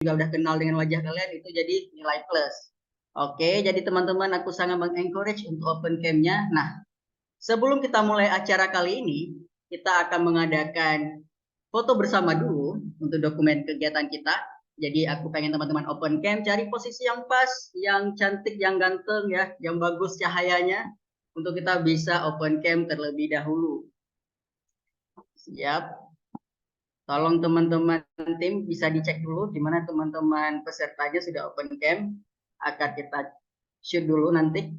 juga udah kenal dengan wajah kalian, itu jadi nilai plus. Oke, jadi teman-teman aku sangat mengencourage untuk open cam-nya. Nah, sebelum kita mulai acara kali ini, kita akan mengadakan foto bersama dulu untuk dokumen kegiatan kita. Jadi aku pengen teman-teman open cam, cari posisi yang pas, yang cantik, yang ganteng ya, yang bagus cahayanya, untuk kita bisa open cam terlebih dahulu. Siap. Tolong teman-teman tim bisa dicek dulu gimana teman-teman pesertanya sudah open cam, akan kita shoot dulu nanti.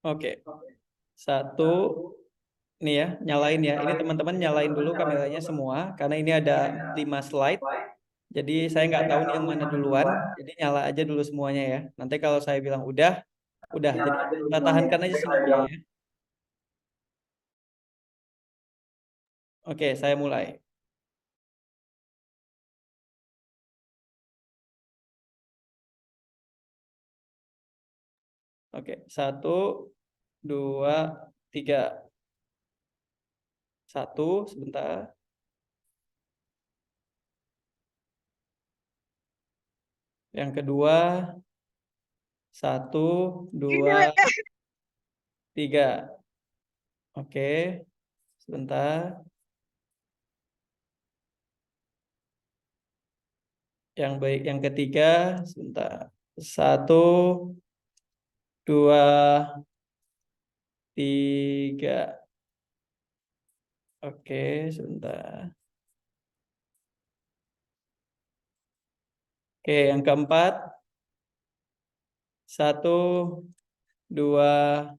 Oke. Satu, nih ya, nyalain ya. Ini teman-teman nyalain dulu kameranya semua, karena ini ada 5 slide. Jadi saya nggak tahu nih yang mana duluan. Jadi nyala aja dulu semuanya ya. Nanti kalau saya bilang udah. Jadi kita tahankan aja senyumnya ya. Oke, saya mulai. Oke, 1, 2, 3. 1, sebentar. Yang kedua, 1, 2, 3. Oke, sebentar. Yang baik, yang ketiga, sebentar. 1, 2, 3. Oke, sebentar. Oke, yang keempat. 1, 2,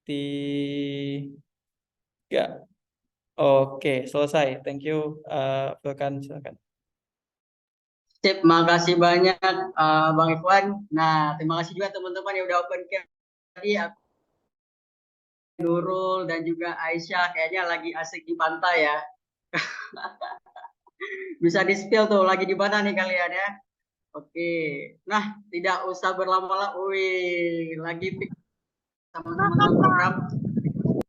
3. Oke, selesai. Thank you, Vulkan, silakan. Sip, makasih banyak Bang Ikhwan. Nah, terima kasih juga teman-teman yang udah open cam tadi. Nurul dan juga Aisyah kayaknya lagi asik di pantai ya. Bisa di-spill tuh lagi di mana nih kalian ya. Oke. Nah, tidak usah berlama-lama. Wih, lagi pick sama teman-teman program.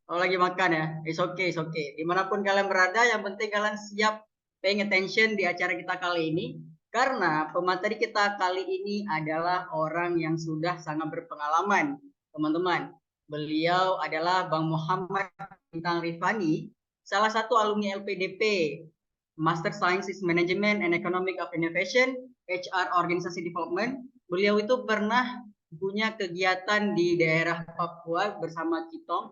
Oh, lagi makan ya. It's okay, it's okay. Dimanapun kalian berada, yang penting kalian siap paying attention di acara kita kali ini. Karena pemateri kita kali ini adalah orang yang sudah sangat berpengalaman, teman-teman. Beliau adalah Bang Muhammad Bintang Rifani, salah satu alumni LPDP, Master Sciences Management and Economic of Innovation, HR Organisasi Development. Beliau itu pernah punya kegiatan di daerah Papua bersama Kitong.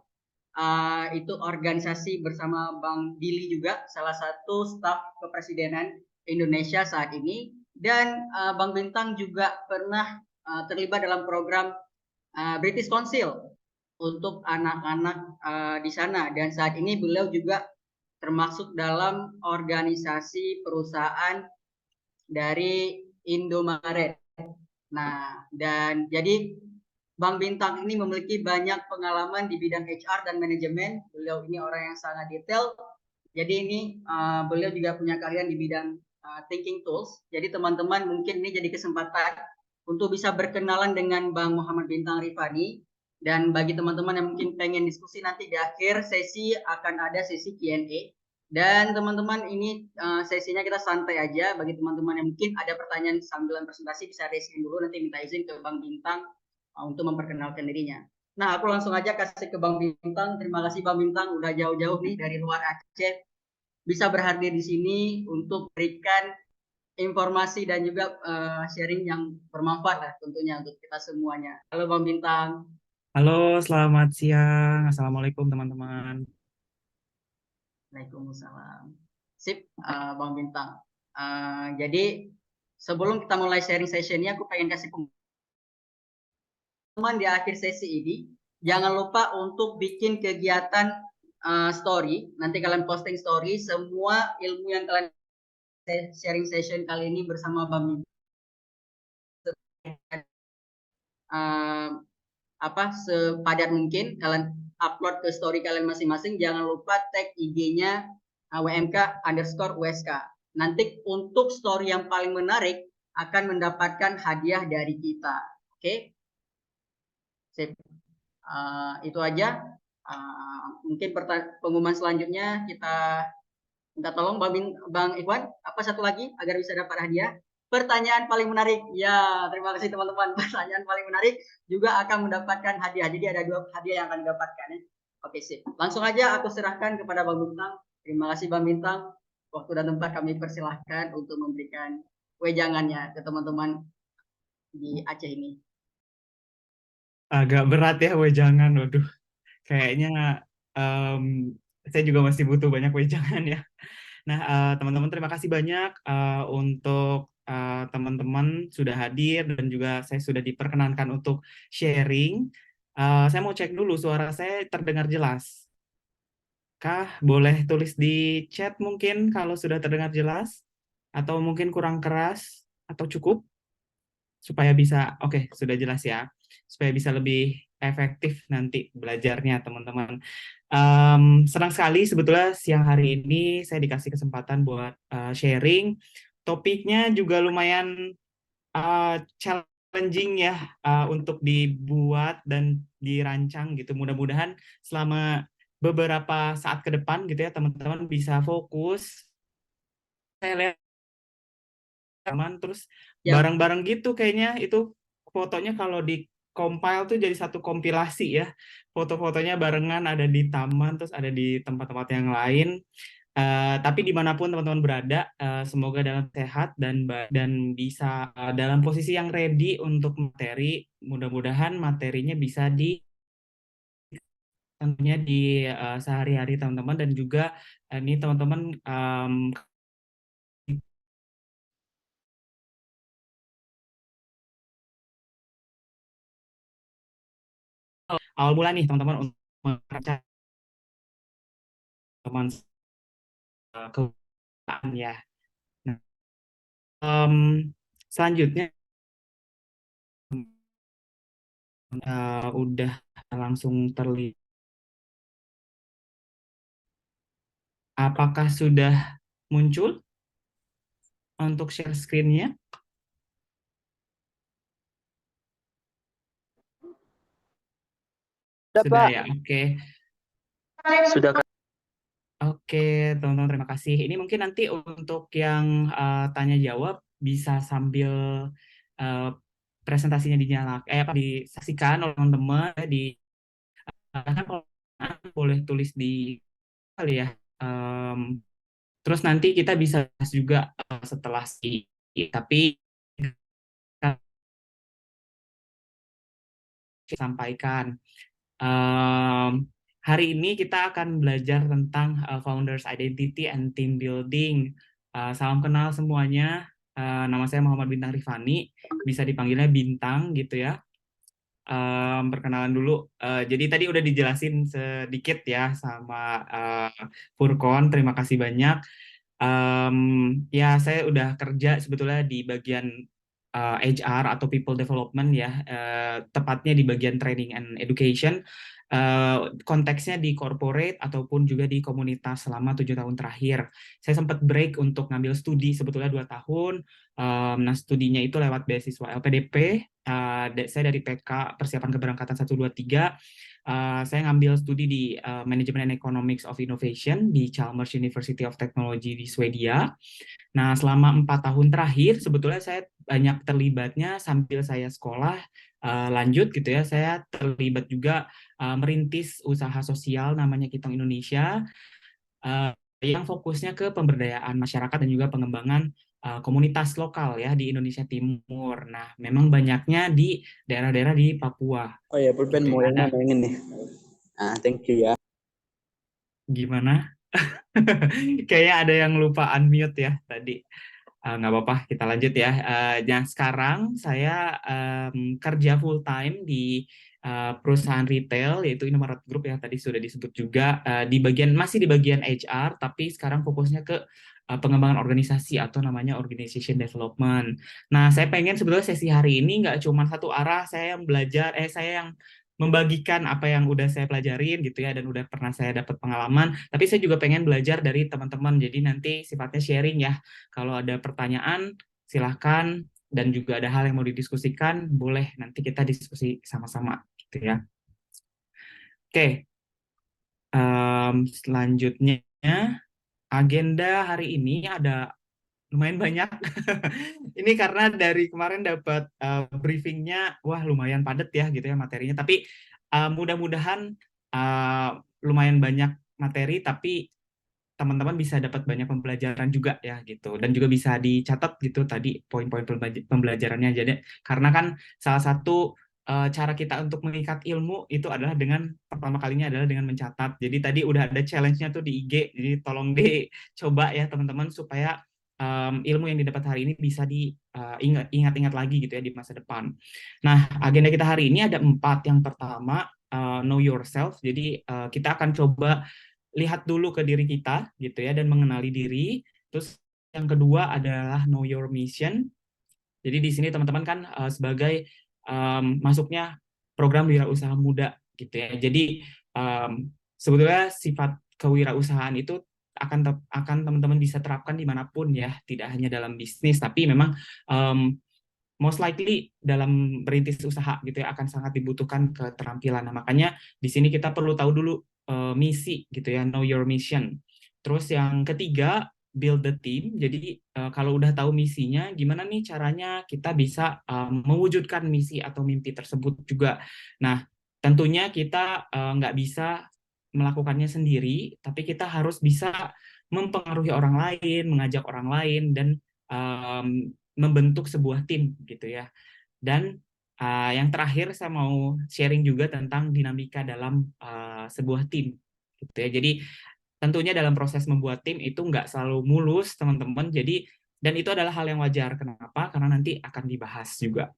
Itu organisasi bersama Bang Billy juga, salah satu staf kepresidenan Indonesia saat ini. Dan Bang Bintang juga pernah terlibat dalam program British Council untuk anak-anak di sana. Dan saat ini beliau juga termasuk dalam organisasi perusahaan dari Indomaret. Nah, dan jadi Bang Bintang ini memiliki banyak pengalaman di bidang HR dan manajemen. Beliau ini orang yang sangat detail. Jadi ini beliau juga punya keahlian di bidang thinking tools. Jadi teman-teman mungkin ini jadi kesempatan untuk bisa berkenalan dengan Bang Muhammad Bintang Rifani. Dan bagi teman-teman yang mungkin pengen diskusi nanti di akhir sesi akan ada sesi Q&A. Dan teman-teman ini sesinya kita santai aja. Bagi teman-teman yang mungkin ada pertanyaan sambilan presentasi bisa raise dulu, nanti minta izin ke Bang Bintang untuk memperkenalkan dirinya. Nah, aku langsung aja kasih ke Bang Bintang. Terima kasih Bang Bintang udah jauh-jauh nih dari luar Aceh bisa berhadir di sini untuk berikan informasi dan juga sharing yang bermanfaat lah tentunya untuk kita semuanya. Halo Bang Bintang. Halo, selamat siang. Assalamualaikum teman-teman. Waalaikumsalam. Sip, Bang Bintang. Jadi sebelum kita mulai sharing sessionnya, aku pengen kasih teman di akhir sesi ini, jangan lupa untuk bikin kegiatan story. Nanti kalian posting story semua ilmu yang kalian sharing session kali ini bersama Bang sepadat mungkin kalian upload ke story kalian masing-masing. Jangan lupa tag IG-nya WMK_USK. Nanti untuk story yang paling menarik akan mendapatkan hadiah dari kita. Oke? Sip. Itu aja. Mungkin pengumuman selanjutnya kita minta tolong Bang Ikhwan, apa satu lagi agar bisa dapat hadiah? Pertanyaan paling menarik. Ya, terima kasih teman-teman. Pertanyaan paling menarik juga akan mendapatkan hadiah. Jadi ada 2 hadiah yang akan didapatkan ya. Oke, sip. Langsung aja aku serahkan kepada Bang Bintang. Terima kasih Bang Bintang. Waktu dan tempat kami persilahkan untuk memberikan wejangannya ke teman-teman di Aceh ini. Agak berat ya wejangan, waduh. Kayaknya saya juga masih butuh banyak wejangan ya. Nah, teman-teman terima kasih banyak untuk teman-teman sudah hadir dan juga saya sudah diperkenankan untuk sharing. Saya mau cek dulu suara saya terdengar jelas. Boleh tulis di chat mungkin kalau sudah terdengar jelas? Atau mungkin kurang keras? Atau cukup? Supaya bisa, oke, sudah jelas ya. Supaya bisa lebih efektif nanti belajarnya, teman-teman. Senang sekali sebetulnya siang hari ini saya dikasih kesempatan buat sharing. Topiknya juga lumayan challenging ya untuk dibuat dan dirancang gitu. Mudah-mudahan selama beberapa saat ke depan gitu ya teman-teman bisa fokus. Saya lihat teman terus Ya, bareng-bareng gitu kayaknya itu fotonya kalau di compile tuh jadi satu kompilasi ya. Foto-fotonya barengan ada di taman terus ada di tempat-tempat yang lain. Tapi dimanapun teman-teman berada, semoga dalam sehat dan bisa dalam posisi yang ready untuk materi. Mudah-mudahan materinya bisa tentunya di sehari-hari teman-teman dan juga ini teman-teman awal mula nih teman-teman untuk merancang teman keutamaan ya. Nah, selanjutnya udah langsung terlihat. Apakah sudah muncul untuk share screen-nya? Sudah ya, oke. Sudah. Oke, teman-teman terima kasih. Ini mungkin nanti untuk yang tanya jawab bisa sambil uh, presentasinya disaksikan oleh teman-teman di kalau boleh tulis di kali ya. Terus nanti kita bisa bahas juga setelah tapi sampaikan. Hari ini kita akan belajar tentang Founders Identity and Team Building. Salam kenal semuanya. Nama saya Muhammad Bintang Rifani. Bisa dipanggilnya Bintang gitu ya. Perkenalan dulu. Jadi tadi udah dijelasin sedikit ya sama Furkon. Terima kasih banyak. Ya saya udah kerja sebetulnya di bagian HR atau People Development ya, tepatnya di bagian Training and Education. Konteksnya di corporate ataupun juga di komunitas selama 7 tahun terakhir. Saya sempat break untuk ngambil studi sebetulnya 2 tahun. Nah studinya itu lewat beasiswa LPDP. Saya dari PK Persiapan Keberangkatan 123. Saya ngambil studi di Management and Economics of Innovation di Chalmers University of Technology di Swedia. Nah, selama 4 tahun terakhir, sebetulnya saya banyak terlibatnya sambil saya sekolah lanjut gitu ya. Saya terlibat juga merintis usaha sosial namanya Kitong Indonesia, yang fokusnya ke pemberdayaan masyarakat dan juga pengembangan komunitas lokal ya di Indonesia Timur. Nah, memang banyaknya di daerah-daerah di Papua. Oh ya, pulpen Gitu mau ya. yang mana yang ini? Thank you ya. Gimana? Kayaknya ada yang lupa unmute ya tadi. Nggak apa-apa, kita lanjut ya. Nah, sekarang saya kerja full time di perusahaan retail yaitu Indomaret Group yang tadi sudah disebut juga, masih di bagian HR, tapi sekarang fokusnya ke pengembangan organisasi atau namanya organization development. Nah, saya pengen sebetulnya sesi hari ini nggak cuma satu arah, saya yang membagikan apa yang udah saya pelajarin gitu ya dan udah pernah saya dapat pengalaman, tapi saya juga pengen belajar dari teman-teman. Jadi nanti sifatnya sharing ya. Kalau ada pertanyaan silahkan dan juga ada hal yang mau didiskusikan, boleh nanti kita diskusi sama-sama gitu ya. Oke, selanjutnya agenda hari ini ada lumayan banyak. Ini karena dari kemarin dapat briefingnya, wah lumayan padat ya gitu ya materinya. Tapi mudah-mudahan lumayan banyak materi, tapi teman-teman bisa dapat banyak pembelajaran juga ya gitu, dan juga bisa dicatat gitu tadi poin-poin pembelajarannya. Jadi karena kan salah satu cara kita untuk mengikat ilmu itu adalah dengan pertama kalinya adalah dengan mencatat. Jadi tadi udah ada challenge-nya tuh di IG, jadi tolong dicoba ya teman-teman supaya ilmu yang didapat hari ini bisa diingat-ingat lagi gitu ya di masa depan. Nah, agenda kita hari ini ada 4. Yang pertama, know yourself. Jadi kita akan coba lihat dulu ke diri kita gitu ya dan mengenali diri. Terus yang kedua adalah know your mission. Jadi di sini teman-teman kan sebagai masuknya program wirausaha muda gitu ya. Jadi sebetulnya sifat kewirausahaan itu akan teman-teman bisa terapkan dimanapun ya, tidak hanya dalam bisnis, tapi memang most likely dalam berintis usaha gitu ya akan sangat dibutuhkan keterampilan. Nah, makanya di sini kita perlu tahu dulu misi gitu ya, know your mission. Terus yang ketiga, build the team. Jadi kalau udah tahu misinya, gimana nih caranya kita bisa mewujudkan misi atau mimpi tersebut juga. Nah, tentunya kita nggak bisa melakukannya sendiri, tapi kita harus bisa mempengaruhi orang lain, mengajak orang lain, dan membentuk sebuah tim gitu ya. Dan yang terakhir saya mau sharing juga tentang dinamika dalam sebuah tim gitu ya. Jadi tentunya dalam proses membuat tim itu nggak selalu mulus teman-teman. Jadi dan itu adalah hal yang wajar. Kenapa? Karena nanti akan dibahas juga.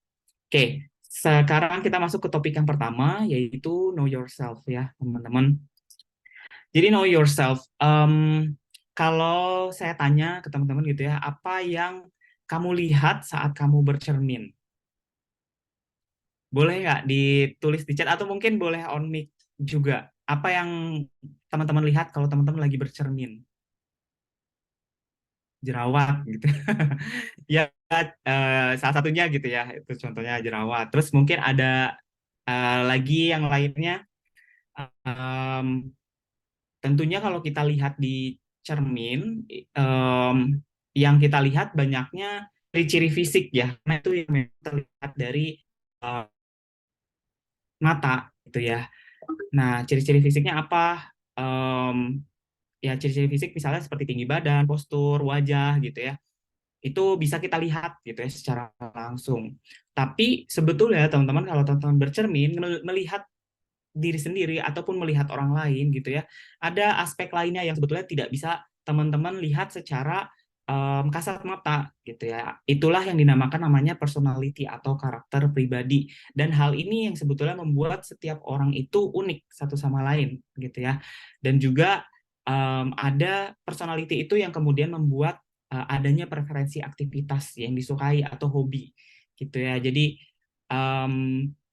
Oke, sekarang kita masuk ke topik yang pertama, yaitu know yourself ya teman-teman. Jadi know yourself. Kalau saya tanya ke teman-teman gitu ya, apa yang kamu lihat saat kamu bercermin? Boleh nggak ditulis di chat atau mungkin boleh on mic juga. Apa yang teman-teman lihat kalau teman-teman lagi bercermin? Jerawat gitu. Ya salah satunya gitu ya. Itu contohnya jerawat. Terus mungkin ada lagi yang lainnya. Tentunya kalau kita lihat di cermin, yang kita lihat banyaknya ciri-ciri fisik ya. Karena itu yang terlihat dari mata gitu ya. Nah, ciri-ciri fisiknya apa? Ya ciri-ciri fisik misalnya seperti tinggi badan, postur, wajah gitu ya. Itu bisa kita lihat gitu ya secara langsung. Tapi sebetulnya teman-teman kalau teman-teman bercermin melihat diri sendiri ataupun melihat orang lain gitu ya, ada aspek lainnya yang sebetulnya tidak bisa teman-teman lihat secara kasat mata gitu ya. Itulah yang dinamakan namanya personality atau karakter pribadi. Dan hal ini yang sebetulnya membuat setiap orang itu unik satu sama lain gitu ya. Dan juga ada personality itu yang kemudian membuat adanya preferensi aktivitas yang disukai atau hobi gitu ya. Jadi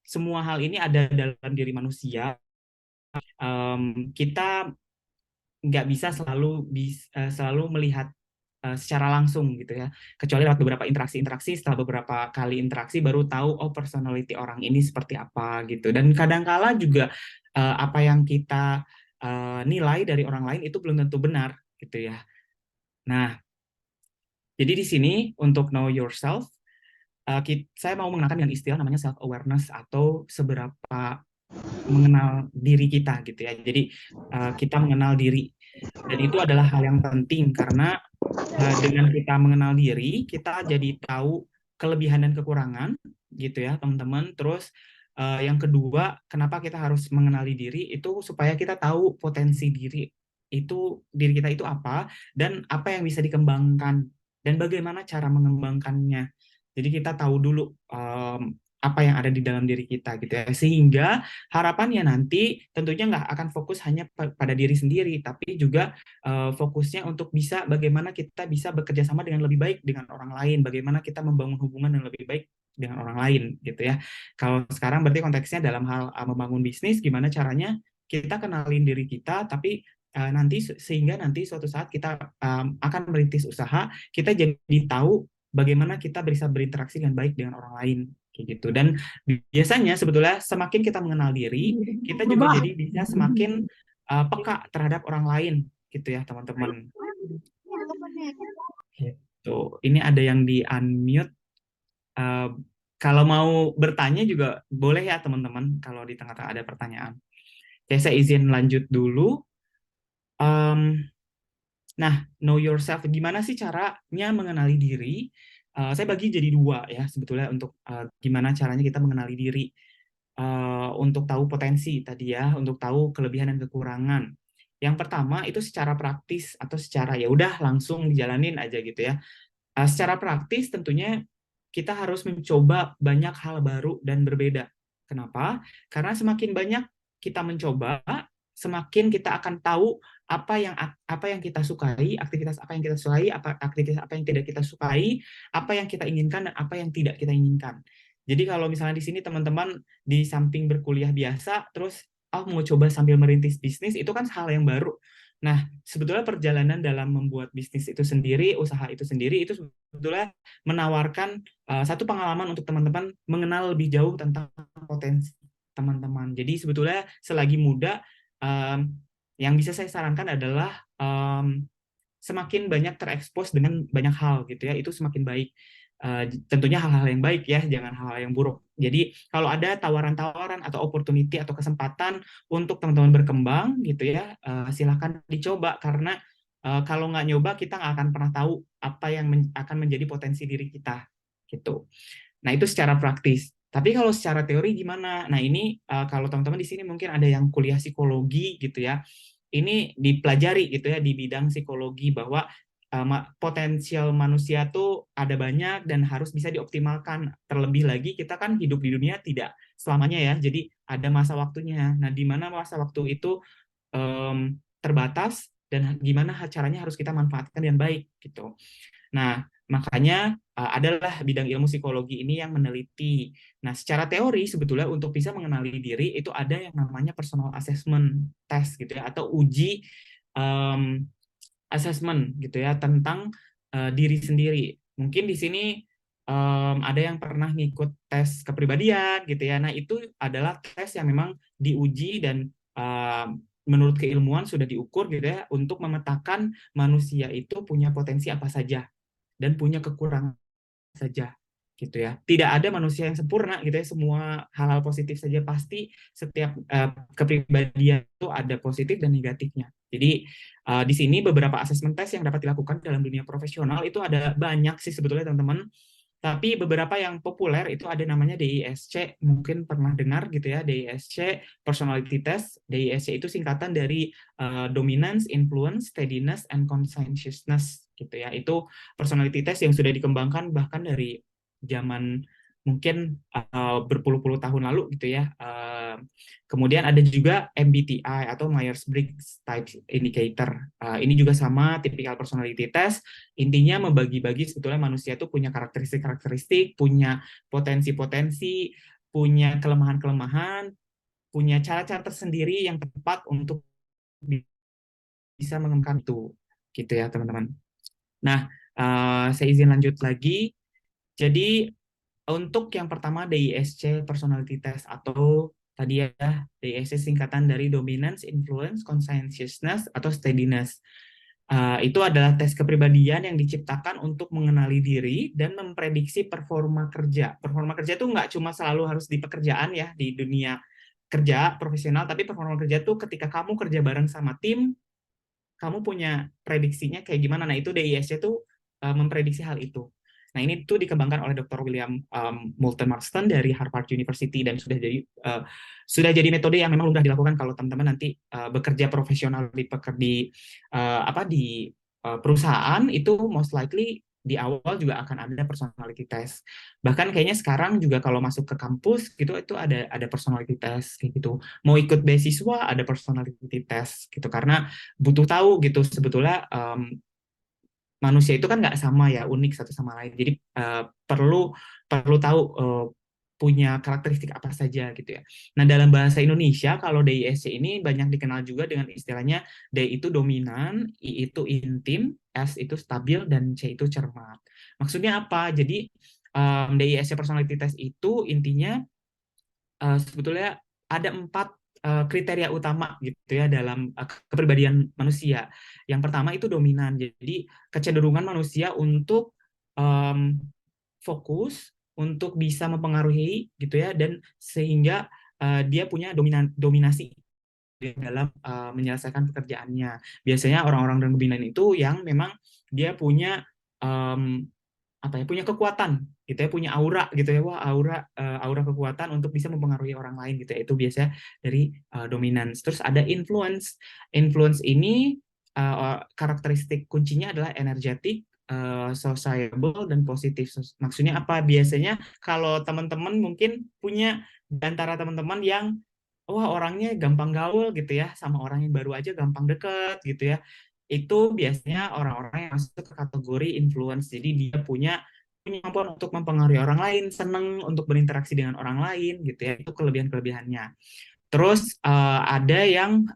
semua hal ini ada dalam diri manusia. Kita nggak bisa selalu melihat secara langsung gitu ya, kecuali lewat beberapa interaksi. Setelah beberapa kali interaksi baru tahu oh personality orang ini seperti apa gitu. Dan kadangkala juga apa yang kita nilai dari orang lain itu belum tentu benar gitu ya. Nah, jadi di sini untuk know yourself, saya mau mengenalkan dengan istilah namanya self awareness atau seberapa mengenal diri kita gitu ya. Jadi kita mengenal diri, dan itu adalah hal yang penting karena dengan kita mengenal diri, kita jadi tahu kelebihan dan kekurangan gitu ya teman-teman. Terus yang kedua, kenapa kita harus mengenali diri itu supaya kita tahu potensi diri kita itu apa dan apa yang bisa dikembangkan dan bagaimana cara mengembangkannya. Jadi kita tahu dulu apa yang ada di dalam diri kita gitu ya, sehingga harapannya nanti tentunya nggak akan fokus hanya pada diri sendiri, tapi juga fokusnya untuk bisa bagaimana kita bisa bekerja sama dengan lebih baik dengan orang lain, bagaimana kita membangun hubungan yang lebih baik dengan orang lain gitu ya. Kalau sekarang berarti konteksnya dalam hal membangun bisnis, gimana caranya kita kenalin diri kita, tapi sehingga nanti suatu saat kita akan merintis usaha, kita jadi tahu bagaimana kita bisa berinteraksi dengan baik dengan orang lain kayak gitu. Dan biasanya sebetulnya semakin kita mengenal diri, kita juga jadi bisa semakin peka terhadap orang lain gitu ya teman-teman. Gitu. Ini ada yang di unmute. Kalau mau bertanya juga boleh ya teman-teman kalau di tengah-tengah ada pertanyaan. Oke, saya izin lanjut dulu. Nah, know yourself. Gimana sih caranya mengenali diri? Saya bagi jadi dua ya sebetulnya untuk gimana caranya kita mengenali diri. Untuk tahu potensi tadi ya, untuk tahu kelebihan dan kekurangan. Yang pertama itu secara praktis atau secara ya udah langsung dijalanin aja gitu ya. Secara praktis tentunya kita harus mencoba banyak hal baru dan berbeda. Kenapa? Karena semakin banyak kita mencoba, semakin kita akan tahu apa yang kita sukai, aktivitas apa yang kita sukai, aktivitas apa yang tidak kita sukai, apa yang kita inginkan dan apa yang tidak kita inginkan. Jadi kalau misalnya di sini teman-teman di samping berkuliah biasa, terus mau coba sambil merintis bisnis, itu kan hal yang baru. Nah, sebetulnya perjalanan dalam membuat bisnis itu sendiri, usaha itu sendiri, itu sebetulnya menawarkan satu pengalaman untuk teman-teman mengenal lebih jauh tentang potensi teman-teman. Jadi sebetulnya selagi muda, yang bisa saya sarankan adalah semakin banyak terekspos dengan banyak hal gitu ya, itu semakin baik. Tentunya hal-hal yang baik ya, jangan hal-hal yang buruk. Jadi kalau ada tawaran-tawaran atau opportunity atau kesempatan untuk teman-teman berkembang gitu ya, silahkan dicoba karena kalau nggak nyoba kita nggak akan pernah tahu apa yang akan menjadi potensi diri kita gitu. Nah itu secara praktis. Tapi kalau secara teori gimana? Nah ini kalau teman-teman di sini mungkin ada yang kuliah psikologi gitu ya, ini dipelajari gitu ya di bidang psikologi bahwa potensial manusia tuh ada banyak dan harus bisa dioptimalkan. Terlebih lagi kita kan hidup di dunia tidak selamanya ya, jadi ada masa waktunya. Nah, di mana masa waktu itu terbatas dan gimana caranya harus kita manfaatkan dengan baik gitu. Nah, makanya adalah bidang ilmu psikologi ini yang meneliti. Nah, secara teori sebetulnya untuk bisa mengenali diri itu ada yang namanya personal assessment test gitu ya, atau uji assessment gitu ya tentang diri sendiri. Mungkin di sini ada yang pernah ngikut tes kepribadian gitu ya. Nah itu adalah tes yang memang diuji dan menurut keilmuan sudah diukur gitu ya untuk memetakan manusia itu punya potensi apa saja dan punya kekurangan saja gitu ya. Tidak ada manusia yang sempurna gitu ya. Semua hal-hal positif saja, pasti setiap kepribadian itu ada positif dan negatifnya. Jadi di sini beberapa asesmen tes yang dapat dilakukan dalam dunia profesional itu ada banyak sih sebetulnya teman-teman. Tapi beberapa yang populer itu ada namanya DISC, mungkin pernah dengar gitu ya, DISC Personality Test. DISC itu singkatan dari Dominance, Influence, Steadiness, and Conscientiousness gitu ya. Itu personality test yang sudah dikembangkan bahkan dari zaman mungkin berpuluh-puluh tahun lalu gitu ya. Kemudian ada juga MBTI atau Myers-Briggs Type Indicator. Ini juga sama, tipikal personality test. Intinya membagi-bagi sebetulnya manusia itu punya karakteristik-karakteristik, punya potensi-potensi, punya kelemahan-kelemahan, punya cara-cara tersendiri yang tepat untuk bisa mengembangkan itu, gitu ya teman-teman. Nah, saya izin lanjut lagi. Jadi untuk yang pertama DISC personality test atau tadi ya DISC singkatan dari Dominance, Influence, Conscientiousness atau Steadiness. Itu adalah tes kepribadian yang diciptakan untuk mengenali diri dan memprediksi performa kerja. Performa kerja itu nggak cuma selalu harus di pekerjaan ya, di dunia kerja profesional, tapi performa kerja itu ketika kamu kerja bareng sama tim, kamu punya prediksinya kayak gimana. Nah itu DISC itu memprediksi hal itu. Nah ini tuh dikembangkan oleh Dr. William Moulton Marston dari Harvard University dan sudah jadi metode yang memang sudah dilakukan kalau teman-teman nanti bekerja profesional di perusahaan itu most likely di awal juga akan ada personality test. Bahkan kayaknya sekarang juga kalau masuk ke kampus gitu itu ada personality test kayak gitu. Mau ikut beasiswa ada personality test gitu karena butuh tahu gitu sebetulnya manusia itu kan nggak sama ya, unik satu sama lain. Jadi perlu tahu punya karakteristik apa saja gitu ya. Nah dalam bahasa Indonesia kalau DISC ini banyak dikenal juga dengan istilahnya D itu dominan, I itu intim, S itu stabil, dan C itu cermat. Maksudnya apa? Jadi DISC personality test itu intinya sebetulnya ada 4 kriteria utama gitu ya dalam kepribadian manusia. Yang pertama itu dominan. Jadi kecenderungan manusia untuk fokus, untuk bisa mempengaruhi gitu ya, dan sehingga dia punya dominasi di dalam menyelesaikan pekerjaannya. Biasanya orang-orang dominan itu yang memang dia punya punya kekuatan gitu ya, punya aura gitu ya, wah aura kekuatan untuk bisa mempengaruhi orang lain gitu ya. Itu biasanya dari dominance. Terus ada influence. Influence ini karakteristik kuncinya adalah energetic, sociable, dan positif. Maksudnya apa? Biasanya kalau teman-teman mungkin punya di antara teman-teman yang wah orangnya gampang gaul gitu ya, sama orang yang baru aja gampang deket gitu ya, itu biasanya orang-orang yang masuk ke kategori influence. Jadi dia punya kemampuan untuk mempengaruhi orang lain, senang untuk berinteraksi dengan orang lain gitu ya. Itu kelebihan-kelebihannya. Terus ada yang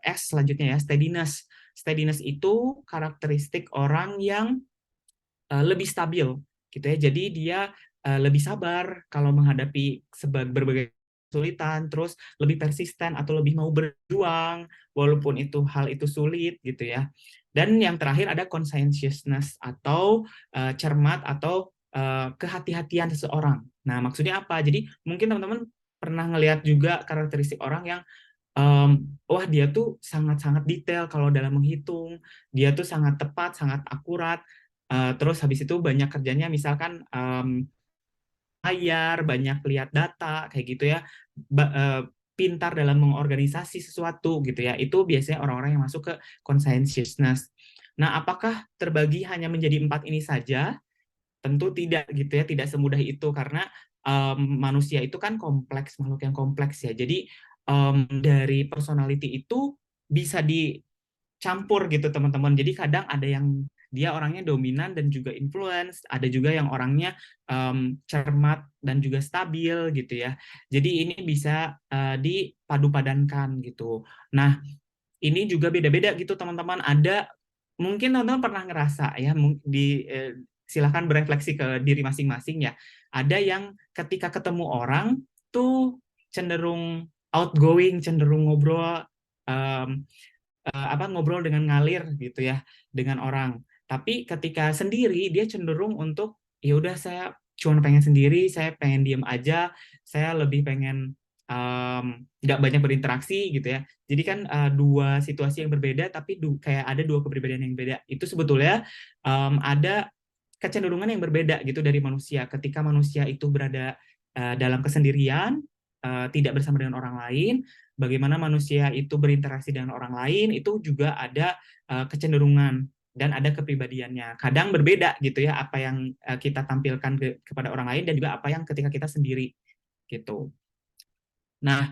S selanjutnya ya, steadiness. Steadiness itu karakteristik orang yang lebih stabil gitu ya. Jadi dia lebih sabar kalau menghadapi berbagai kesulitan, terus lebih persisten atau lebih mau berjuang walaupun hal itu sulit gitu ya. Dan yang terakhir ada conscientiousness atau cermat atau kehati-hatian seseorang. Nah, maksudnya apa? Jadi mungkin teman-teman pernah ngelihat juga karakteristik orang yang wah dia tuh sangat-sangat detail kalau dalam menghitung, dia tuh sangat tepat, sangat akurat. Terus habis itu banyak kerjanya misalkan layar, banyak lihat data kayak gitu ya, pintar dalam mengorganisasi sesuatu gitu ya. Itu biasanya orang-orang yang masuk ke conscientiousness. Nah, apakah terbagi hanya menjadi 4 ini saja? Tentu tidak gitu ya, tidak semudah itu karena manusia itu kan kompleks, makhluk yang kompleks ya. Jadi dari personality itu bisa dicampur gitu teman-teman. Jadi kadang ada yang dia orangnya dominan dan juga influence, ada juga yang orangnya cermat dan juga stabil gitu ya. Jadi ini bisa dipadu-padankan gitu. Nah, ini juga beda-beda gitu teman-teman. Ada mungkin teman-teman pernah ngerasa ya silahkan berefleksi ke diri masing-masing ya. Ada yang ketika ketemu orang tuh cenderung outgoing, cenderung ngobrol ngobrol dengan ngalir gitu ya dengan orang. Tapi ketika sendiri dia cenderung untuk ya udah saya cuma pengen sendiri, saya pengen diem aja, saya lebih pengen nggak banyak berinteraksi gitu ya. Jadi kan dua situasi yang berbeda tapi kayak ada dua kepribadian yang beda. Itu sebetulnya ada kecenderungan yang berbeda gitu dari manusia. Ketika manusia itu berada dalam kesendirian, tidak bersama dengan orang lain, bagaimana manusia itu berinteraksi dengan orang lain, itu juga ada kecenderungan dan ada kepribadiannya. Kadang berbeda gitu ya, apa yang kita tampilkan kepada orang lain dan juga apa yang ketika kita sendiri gitu. Nah,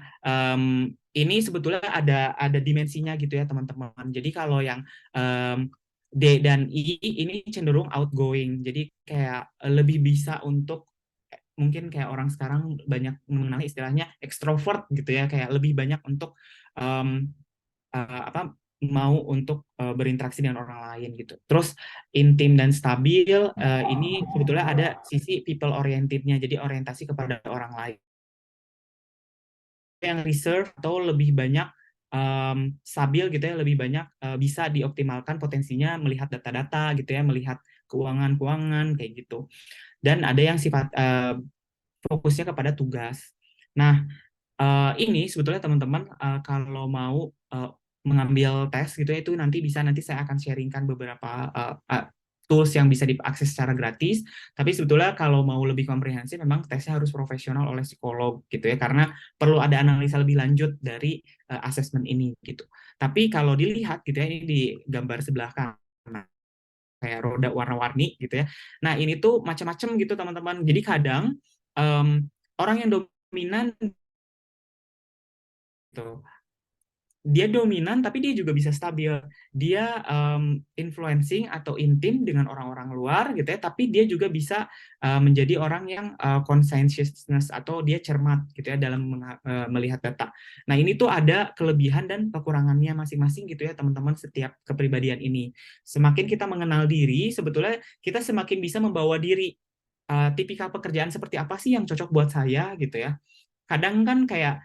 ini sebetulnya ada dimensinya gitu ya teman-teman. Jadi kalau yang D dan I ini cenderung outgoing, jadi kayak lebih bisa untuk mungkin kayak orang sekarang banyak mengenal istilahnya extrovert gitu ya, kayak lebih banyak untuk mau untuk berinteraksi dengan orang lain gitu. Terus intim dan stabil ini sebetulnya ada sisi people orientednya, jadi orientasi kepada orang lain. Yang reserve atau lebih banyak stabil gitu ya, lebih banyak bisa dioptimalkan potensinya melihat data-data gitu ya, melihat keuangan kayak gitu. Dan ada yang sifat fokusnya kepada tugas. Nah, ini sebetulnya teman-teman kalau mau mengambil tes gitu ya, itu nanti saya akan sharingkan beberapa tools yang bisa diakses secara gratis. Tapi sebetulnya kalau mau lebih komprehensif memang tesnya harus profesional oleh psikolog gitu ya, karena perlu ada analisa lebih lanjut dari assessment ini gitu. Tapi kalau dilihat gitu ya, ini di gambar sebelah kanan kayak roda warna-warni gitu ya. Nah, ini tuh macam-macam gitu teman-teman. Jadi kadang orang yang dominan gitu. dia dominan tapi dia juga bisa stabil. Dia influencing atau intim dengan orang-orang luar gitu ya, tapi dia juga bisa menjadi orang yang conscientiousness atau dia cermat gitu ya dalam melihat data. Nah, ini tuh ada kelebihan dan kekurangannya masing-masing gitu ya teman-teman setiap kepribadian ini. Semakin kita mengenal diri, sebetulnya kita semakin bisa membawa diri tipikal pekerjaan seperti apa sih yang cocok buat saya gitu ya. Kadang kan kayak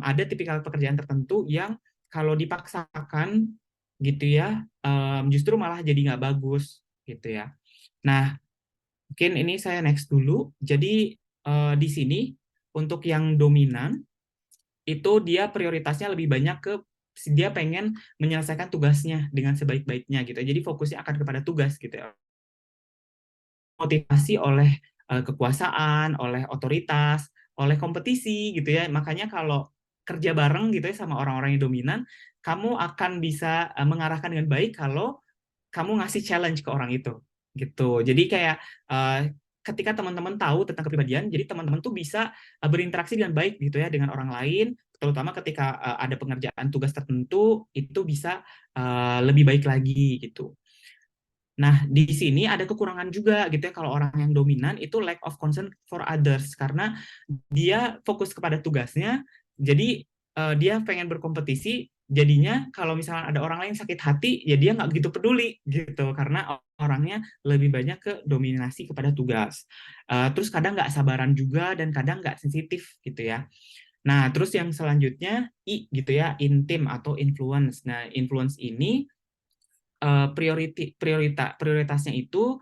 ada tipikal pekerjaan tertentu yang kalau dipaksakan gitu ya, justru malah jadi nggak bagus gitu ya. Nah, mungkin ini saya next dulu. Jadi di sini untuk yang dominan itu dia prioritasnya lebih banyak ke dia pengen menyelesaikan tugasnya dengan sebaik-baiknya gitu. Jadi fokusnya akan kepada tugas gitu ya. Motivasi oleh kekuasaan, oleh otoritas, oleh kompetisi gitu ya. Makanya kalau kerja bareng gitu ya sama orang-orang yang dominan, kamu akan bisa mengarahkan dengan baik kalau kamu ngasih challenge ke orang itu gitu. Jadi kayak ketika teman-teman tahu tentang kepribadian, jadi teman-teman tuh bisa berinteraksi dengan baik gitu ya dengan orang lain, terutama ketika ada pengerjaan tugas tertentu itu bisa lebih baik lagi gitu. Nah, di sini ada kekurangan juga gitu ya kalau orang yang dominan itu lack of concern for others karena dia fokus kepada tugasnya, jadi dia pengen berkompetisi, jadinya kalau misalnya ada orang lain sakit hati, ya dia nggak begitu peduli gitu karena orangnya lebih banyak ke dominasi kepada tugas. Terus kadang nggak sabaran juga dan kadang nggak sensitif gitu ya. Nah, terus yang selanjutnya I gitu ya, intim atau influence. Nah, influence ini prioritasnya itu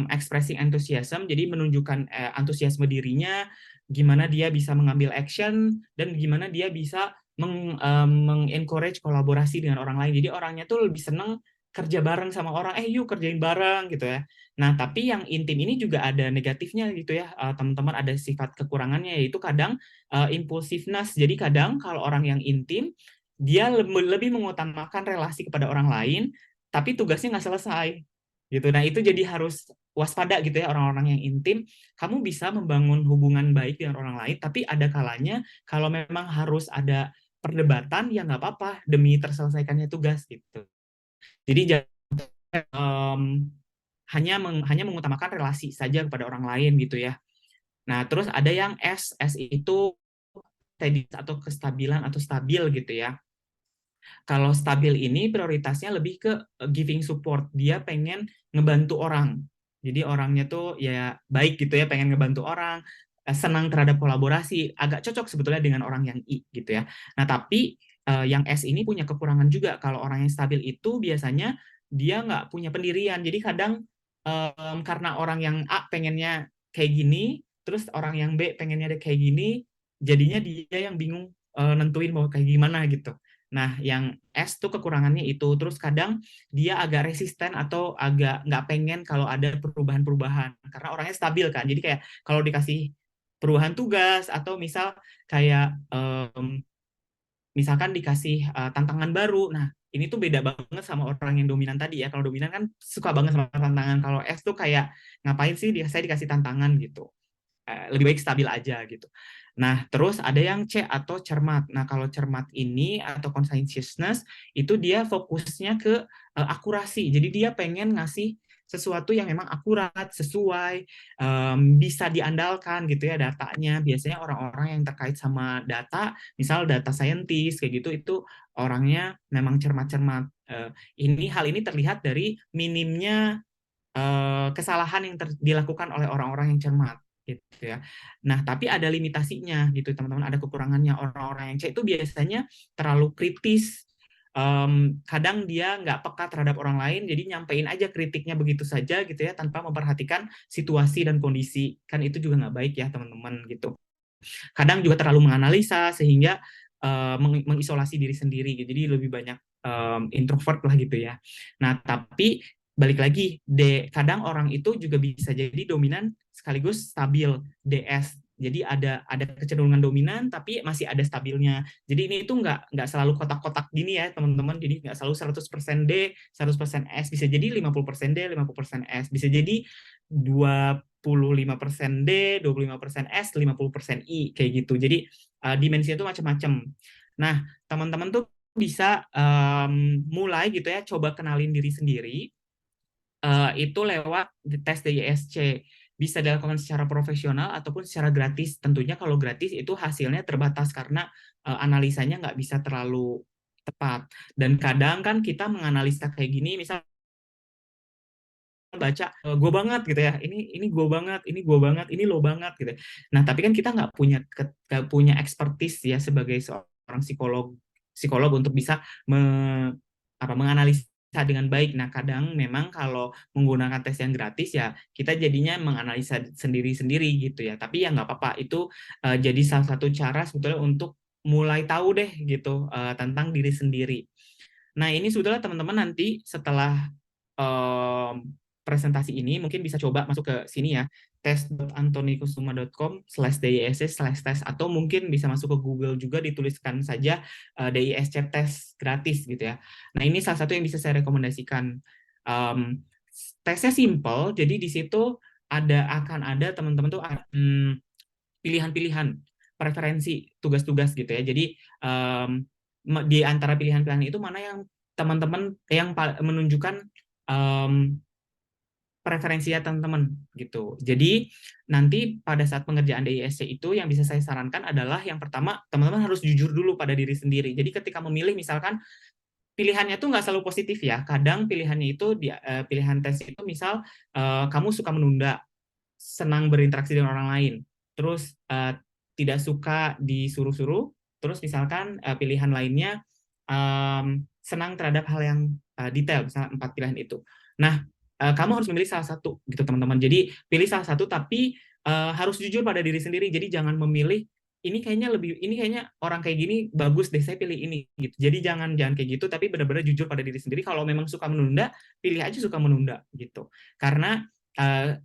expressing enthusiasm, jadi menunjukkan antusiasme dirinya, gimana dia bisa mengambil action dan gimana dia bisa mengencourage kolaborasi dengan orang lain. Jadi orangnya tuh lebih seneng kerja bareng sama orang, yuk kerjain bareng gitu ya. Nah, tapi yang intim ini juga ada negatifnya gitu ya, teman-teman, ada sifat kekurangannya yaitu kadang impulsiveness. Jadi kadang kalau orang yang intim dia lebih mengutamakan relasi kepada orang lain, tapi tugasnya nggak selesai gitu. Nah, itu jadi harus waspada gitu ya orang-orang yang intim. Kamu bisa membangun hubungan baik dengan orang lain, tapi ada kalanya kalau memang harus ada perdebatan ya nggak apa-apa demi terselesaikannya tugas gitu. Jadi hanya mengutamakan relasi saja kepada orang lain gitu ya. Nah, terus ada yang S itu steady atau kestabilan atau stabil gitu ya. Kalau stabil ini prioritasnya lebih ke giving support. Dia pengen ngebantu orang. Jadi orangnya tuh ya baik gitu ya, pengen ngebantu orang, senang terhadap kolaborasi, agak cocok sebetulnya dengan orang yang I gitu ya. Nah, tapi yang S ini punya kekurangan juga. Kalau orang yang stabil itu biasanya dia nggak punya pendirian. Jadi kadang karena orang yang A pengennya kayak gini, terus orang yang B pengennya kayak gini, jadinya dia yang bingung nentuin mau kayak gimana gitu. Nah, yang S tuh kekurangannya itu. Terus kadang dia agak resisten atau agak nggak pengen kalau ada perubahan-perubahan. Karena orangnya stabil kan. Jadi kayak kalau dikasih perubahan tugas atau misal kayak misalkan dikasih tantangan baru. Nah, ini tuh beda banget sama orang yang dominan tadi ya. Kalau dominan kan suka banget sama tantangan. Kalau S tuh kayak ngapain sih saya dikasih tantangan gitu. Lebih baik stabil aja gitu. Nah, terus ada yang C atau cermat. Nah, kalau cermat ini atau conscientiousness itu dia fokusnya ke akurasi. Jadi dia pengen ngasih sesuatu yang memang akurat, sesuai, bisa diandalkan gitu ya datanya. Biasanya orang-orang yang terkait sama data, misal data scientist kayak gitu, itu orangnya memang cermat-cermat. Hal ini terlihat dari minimnya kesalahan yang dilakukan oleh orang-orang yang cermat gitu ya. Nah, tapi ada limitasinya gitu teman-teman, ada kekurangannya. Orang-orang yang C itu biasanya terlalu kritis. Kadang dia nggak peka terhadap orang lain, jadi nyampein aja kritiknya begitu saja gitu ya, tanpa memperhatikan situasi dan kondisi. Kan itu juga nggak baik ya teman-teman gitu. Kadang juga terlalu menganalisa sehingga mengisolasi diri sendiri gitu. Jadi lebih banyak introvert lah gitu ya. Nah, tapi balik lagi, kadang orang itu juga bisa jadi dominan sekaligus stabil, DS. Jadi ada kecenderungan dominan tapi masih ada stabilnya. Jadi ini itu nggak selalu kotak-kotak gini ya teman-teman. Jadi nggak selalu 100% D, 100% S. Bisa jadi 50% D, 50% S. Bisa jadi 25% D, 25% S, 50% I kayak gitu. Jadi dimensinya itu macam-macam. Nah, teman-teman tuh bisa mulai gitu ya, coba kenalin diri sendiri. Itu lewat tes DISC. Bisa dilakukan secara profesional ataupun secara gratis. Tentunya kalau gratis itu hasilnya terbatas karena analisanya nggak bisa terlalu tepat. Dan kadang kan kita menganalisa kayak gini, misal baca gue banget gitu ya, ini gue banget, ini gue banget, ini lo banget gitu. Nah tapi kan kita nggak punya expertise ya sebagai seorang psikolog untuk bisa menganalisa dengan baik. Nah kadang memang kalau menggunakan tes yang gratis ya kita jadinya menganalisa sendiri-sendiri gitu ya. Tapi ya nggak apa-apa, itu jadi salah satu cara sebetulnya untuk mulai tahu deh gitu tentang diri sendiri. Nah ini sebetulnya teman-teman nanti setelah presentasi ini mungkin bisa coba masuk ke sini ya, tes.antonikusuma.com/DISC/tes, atau mungkin bisa masuk ke Google juga, dituliskan saja DISC tes gratis gitu ya. Nah ini salah satu yang bisa saya rekomendasikan. Tesnya simple, jadi di situ akan ada teman-teman tuh pilihan-pilihan preferensi tugas-tugas gitu ya. Jadi di antara pilihan-pilihan itu mana yang teman-teman yang menunjukkan preferensinya teman-teman gitu. Jadi nanti pada saat pengerjaan DISC itu yang bisa saya sarankan adalah yang pertama, teman-teman harus jujur dulu pada diri sendiri. Jadi ketika memilih misalkan pilihannya tuh nggak selalu positif ya. Kadang pilihannya itu pilihan tes itu misal kamu suka menunda, senang berinteraksi dengan orang lain, terus tidak suka disuruh-suruh, terus misalkan pilihan lainnya senang terhadap hal yang detail, misalnya 4 pilihan itu. Nah, kamu harus memilih salah satu gitu teman-teman. Jadi pilih salah satu tapi harus jujur pada diri sendiri. Jadi jangan memilih ini kayaknya orang kayak gini bagus deh, saya pilih ini gitu. Jadi jangan kayak gitu, tapi benar-benar jujur pada diri sendiri. Kalau memang suka menunda, pilih aja suka menunda gitu. Karena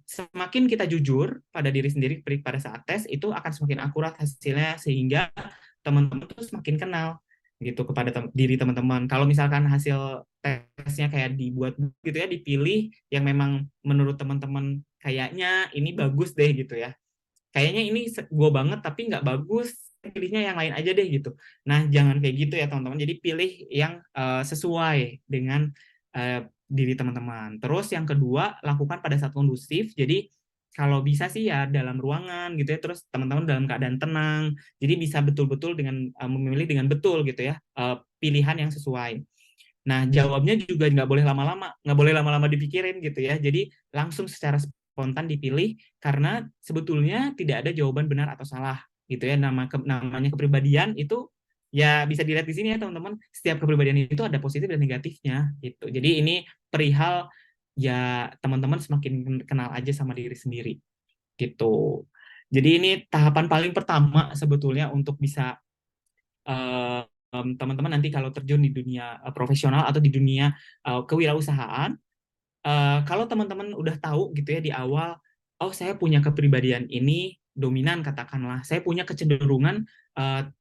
semakin kita jujur pada diri sendiri pada saat tes, itu akan semakin akurat hasilnya, sehingga teman-teman tuh semakin kenal gitu kepada diri teman-teman. Kalau misalkan hasil tesnya kayak dibuat gitu ya, dipilih yang memang menurut teman-teman kayaknya ini bagus deh gitu ya, kayaknya ini gue banget tapi nggak bagus, pilihnya yang lain aja deh gitu. Nah jangan kayak gitu ya teman-teman, jadi pilih yang sesuai dengan diri teman-teman. Terus yang kedua, lakukan pada saat kondusif. Jadi kalau bisa sih ya dalam ruangan gitu ya, terus teman-teman dalam keadaan tenang, jadi bisa betul-betul dengan memilih dengan betul gitu ya pilihan yang sesuai. Nah jawabnya juga nggak boleh lama-lama dipikirin gitu ya, jadi langsung secara spontan dipilih, karena sebetulnya tidak ada jawaban benar atau salah gitu ya. Namanya kepribadian itu ya bisa dilihat di sini ya teman-teman, setiap kepribadian itu ada positif dan negatifnya gitu. Jadi ini perihal ya teman-teman semakin kenal aja sama diri sendiri gitu. Jadi ini tahapan paling pertama sebetulnya untuk bisa teman-teman nanti kalau terjun di dunia profesional atau di dunia kewirausahaan. Kalau teman-teman udah tahu gitu ya di awal, oh saya punya kepribadian ini dominan katakanlah, saya punya kecenderungan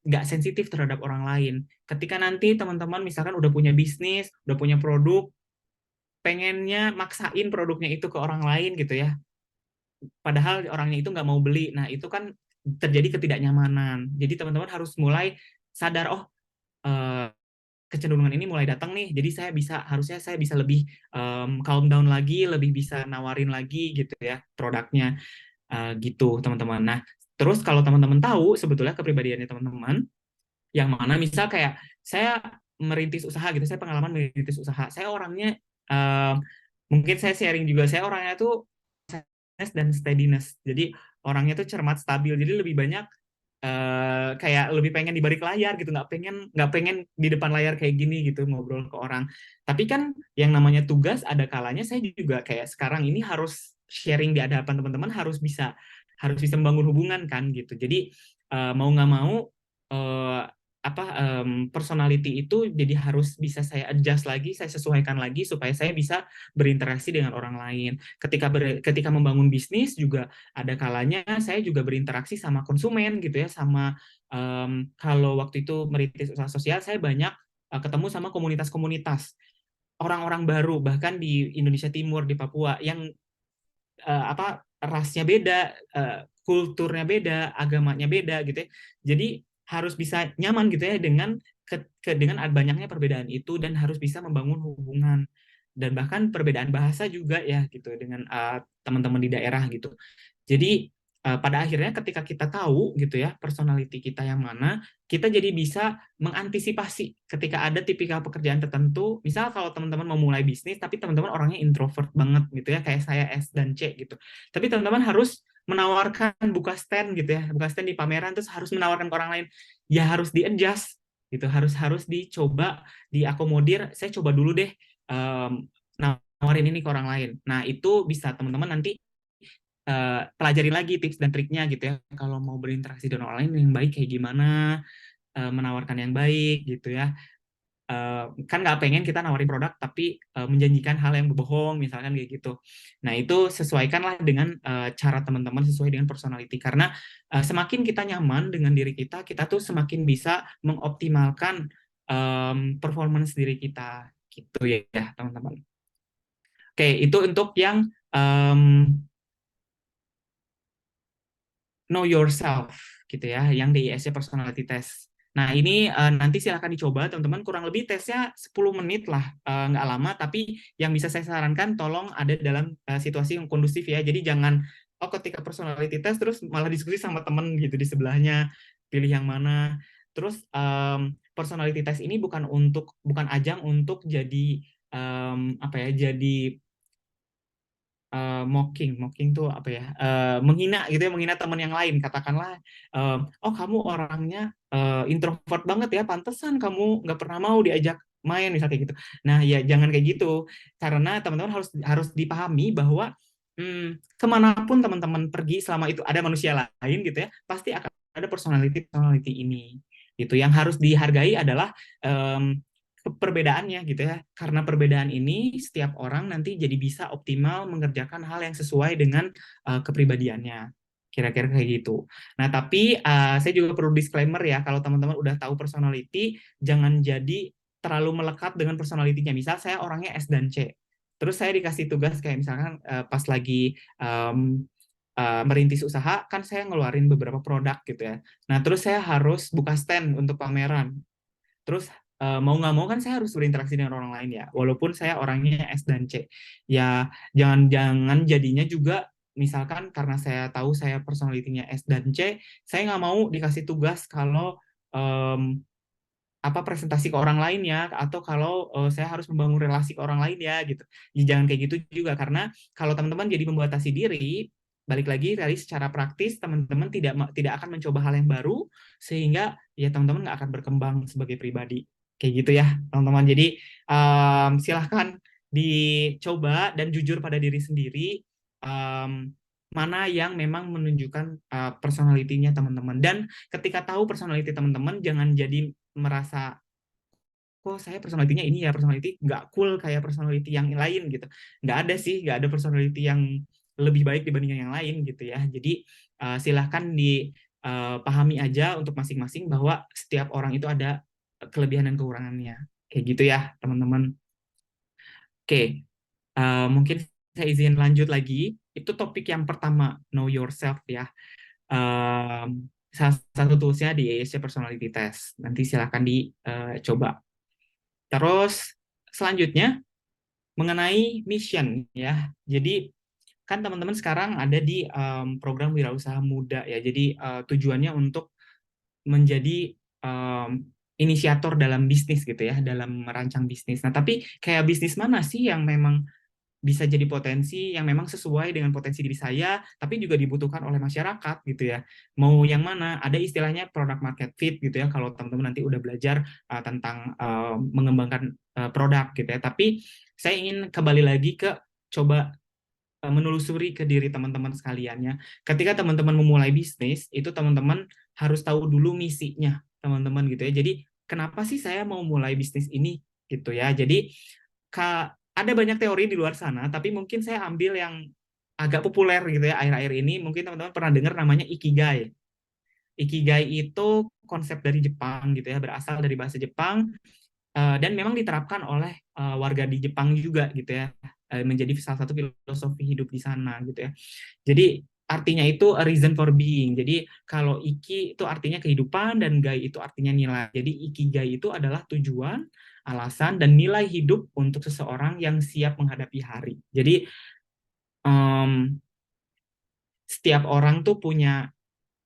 nggak sensitif terhadap orang lain. Ketika nanti teman-teman misalkan udah punya bisnis, udah punya produk, pengennya maksain produknya itu ke orang lain gitu ya, padahal orangnya itu nggak mau beli. Nah itu kan terjadi ketidaknyamanan. Jadi teman-teman harus mulai sadar, oh kecenderungan ini mulai datang nih, jadi harusnya saya bisa lebih calm down lagi, lebih bisa nawarin lagi gitu ya produknya gitu teman-teman. Nah terus kalau teman-teman tahu sebetulnya kepribadiannya teman-teman yang mana, misal kayak saya merintis usaha gitu, saya pengalaman merintis usaha, saya orangnya mungkin saya sharing juga, saya orangnya tuh dan steadiness, jadi orangnya tuh cermat, stabil, jadi lebih banyak kayak lebih pengen di balik layar gitu, nggak pengen di depan layar kayak gini gitu ngobrol ke orang. Tapi kan yang namanya tugas ada kalanya saya juga kayak sekarang ini harus sharing di hadapan teman-teman, harus bisa membangun hubungan kan gitu. Jadi mau nggak mau personality itu jadi harus bisa saya adjust lagi, saya sesuaikan lagi supaya saya bisa berinteraksi dengan orang lain. Ketika membangun bisnis juga ada kalanya saya juga berinteraksi sama konsumen gitu ya, sama kalau waktu itu merintis usaha sosial, saya banyak ketemu sama komunitas-komunitas orang-orang baru, bahkan di Indonesia Timur, di Papua, yang rasnya beda, kulturnya beda, agamanya beda gitu ya. Jadi harus bisa nyaman gitu ya dengan dengan banyaknya perbedaan itu, dan harus bisa membangun hubungan, dan bahkan perbedaan bahasa juga ya gitu dengan teman-teman di daerah gitu. Jadi pada akhirnya ketika kita tahu gitu ya personality kita yang mana, kita jadi bisa mengantisipasi ketika ada tipikal pekerjaan tertentu. Misal kalau teman-teman mau mulai bisnis tapi teman-teman orangnya introvert banget gitu ya, kayak saya S dan C gitu. Tapi teman-teman harus menawarkan buka stand gitu ya, buka stand di pameran, terus harus menawarkan ke orang lain. Ya harus di-adjust gitu, harus dicoba, diakomodir. Saya coba dulu deh nawarin ini ke orang lain. Nah, itu bisa teman-teman nanti pelajari lagi tips dan triknya gitu ya. Kalau mau berinteraksi dengan orang lain yang baik kayak gimana, menawarkan yang baik gitu ya. Kan nggak pengen kita nawarin produk tapi menjanjikan hal yang berbohong misalkan kayak gitu. Nah, itu sesuaikanlah dengan cara teman-teman, sesuai dengan personality, karena semakin kita nyaman dengan diri kita, kita tuh semakin bisa mengoptimalkan performance diri kita gitu ya teman-teman. Oke, itu untuk yang know yourself gitu ya, yang DISC personality test. Nah, ini nanti silahkan dicoba teman-teman, kurang lebih tesnya 10 menit lah, nggak lama, tapi yang bisa saya sarankan tolong ada dalam situasi yang kondusif ya, jadi jangan ketika personality test terus malah diskusi sama temen gitu di sebelahnya, pilih yang mana. Terus personality test ini bukan ajang untuk jadi apa ya, jadi mocking tuh apa ya, menghina gitu ya, menghina teman yang lain, katakanlah oh kamu orangnya introvert banget ya, pantesan kamu nggak pernah mau diajak main misalnya kayak gitu. Nah ya jangan kayak gitu, karena teman-teman harus dipahami bahwa kemanapun teman-teman pergi, selama itu ada manusia lain gitu ya, pasti akan ada personality ini gitu. Yang harus dihargai adalah perbedaannya gitu ya, karena perbedaan ini setiap orang nanti jadi bisa optimal mengerjakan hal yang sesuai dengan kepribadiannya, kira-kira kayak gitu. Nah, tapi saya juga perlu disclaimer ya, kalau teman-teman udah tahu personality, jangan jadi terlalu melekat dengan personality-nya. Misal saya orangnya S dan C, terus saya dikasih tugas kayak misalkan pas lagi merintis usaha, kan saya ngeluarin beberapa produk gitu ya. Nah, terus saya harus buka stand untuk pameran. Terus mau nggak mau kan saya harus berinteraksi dengan orang lain ya, walaupun saya orangnya S dan C. Ya jangan jadinya juga misalkan karena saya tahu saya personality-nya S dan C, saya nggak mau dikasih tugas kalau presentasi ke orang lain ya, atau kalau saya harus membangun relasi ke orang lain ya gitu. Ya, jangan kayak gitu juga, karena kalau teman-teman jadi membatasi diri, balik lagi dari secara praktis teman-teman tidak akan mencoba hal yang baru, sehingga ya teman-teman nggak akan berkembang sebagai pribadi kayak gitu ya teman-teman. Jadi silahkan dicoba dan jujur pada diri sendiri, mana yang memang menunjukkan personality-nya teman-teman. Dan ketika tahu personality teman-teman, jangan jadi merasa kok saya personality-nya ini ya, personality nggak cool kayak personality yang lain gitu. Nggak ada sih, nggak ada personality yang lebih baik dibandingkan yang lain gitu ya. Jadi silahkan dipahami aja untuk masing-masing bahwa setiap orang itu ada kelebihan dan kekurangannya. Kayak gitu ya teman-teman. Oke, mungkin saya izin lanjut lagi. Itu topik yang pertama, know yourself ya. Salah satu toolsnya di ASC Personality Test. Nanti silahkan dicoba. Terus selanjutnya mengenai mission ya. Jadi kan teman-teman sekarang ada di program Wirausaha Muda ya. Jadi tujuannya untuk menjadi inisiator dalam bisnis gitu ya, dalam merancang bisnis. Nah, tapi kayak bisnis mana sih yang memang bisa jadi potensi, yang memang sesuai dengan potensi diri saya, tapi juga dibutuhkan oleh masyarakat gitu ya. Mau yang mana? Ada istilahnya product market fit gitu ya, kalau teman-teman nanti udah belajar tentang mengembangkan produk gitu ya. Tapi saya ingin kembali lagi ke coba menelusuri ke diri teman-teman sekalian ya. Ketika teman-teman memulai bisnis, itu teman-teman harus tahu dulu misinya teman-teman gitu ya. Jadi kenapa sih saya mau mulai bisnis ini gitu ya. Jadi ada banyak teori di luar sana, tapi mungkin saya ambil yang agak populer gitu ya akhir-akhir ini. Mungkin teman-teman pernah dengar namanya Ikigai. Ikigai itu konsep dari Jepang gitu ya, berasal dari bahasa Jepang, dan memang diterapkan oleh warga di Jepang juga gitu ya, menjadi salah satu filosofi hidup di sana gitu ya. Jadi artinya itu a reason for being. Jadi kalau iki itu artinya kehidupan dan gai itu artinya nilai. Jadi ikigai itu adalah tujuan, alasan, dan nilai hidup untuk seseorang yang siap menghadapi hari. Jadi setiap orang tuh punya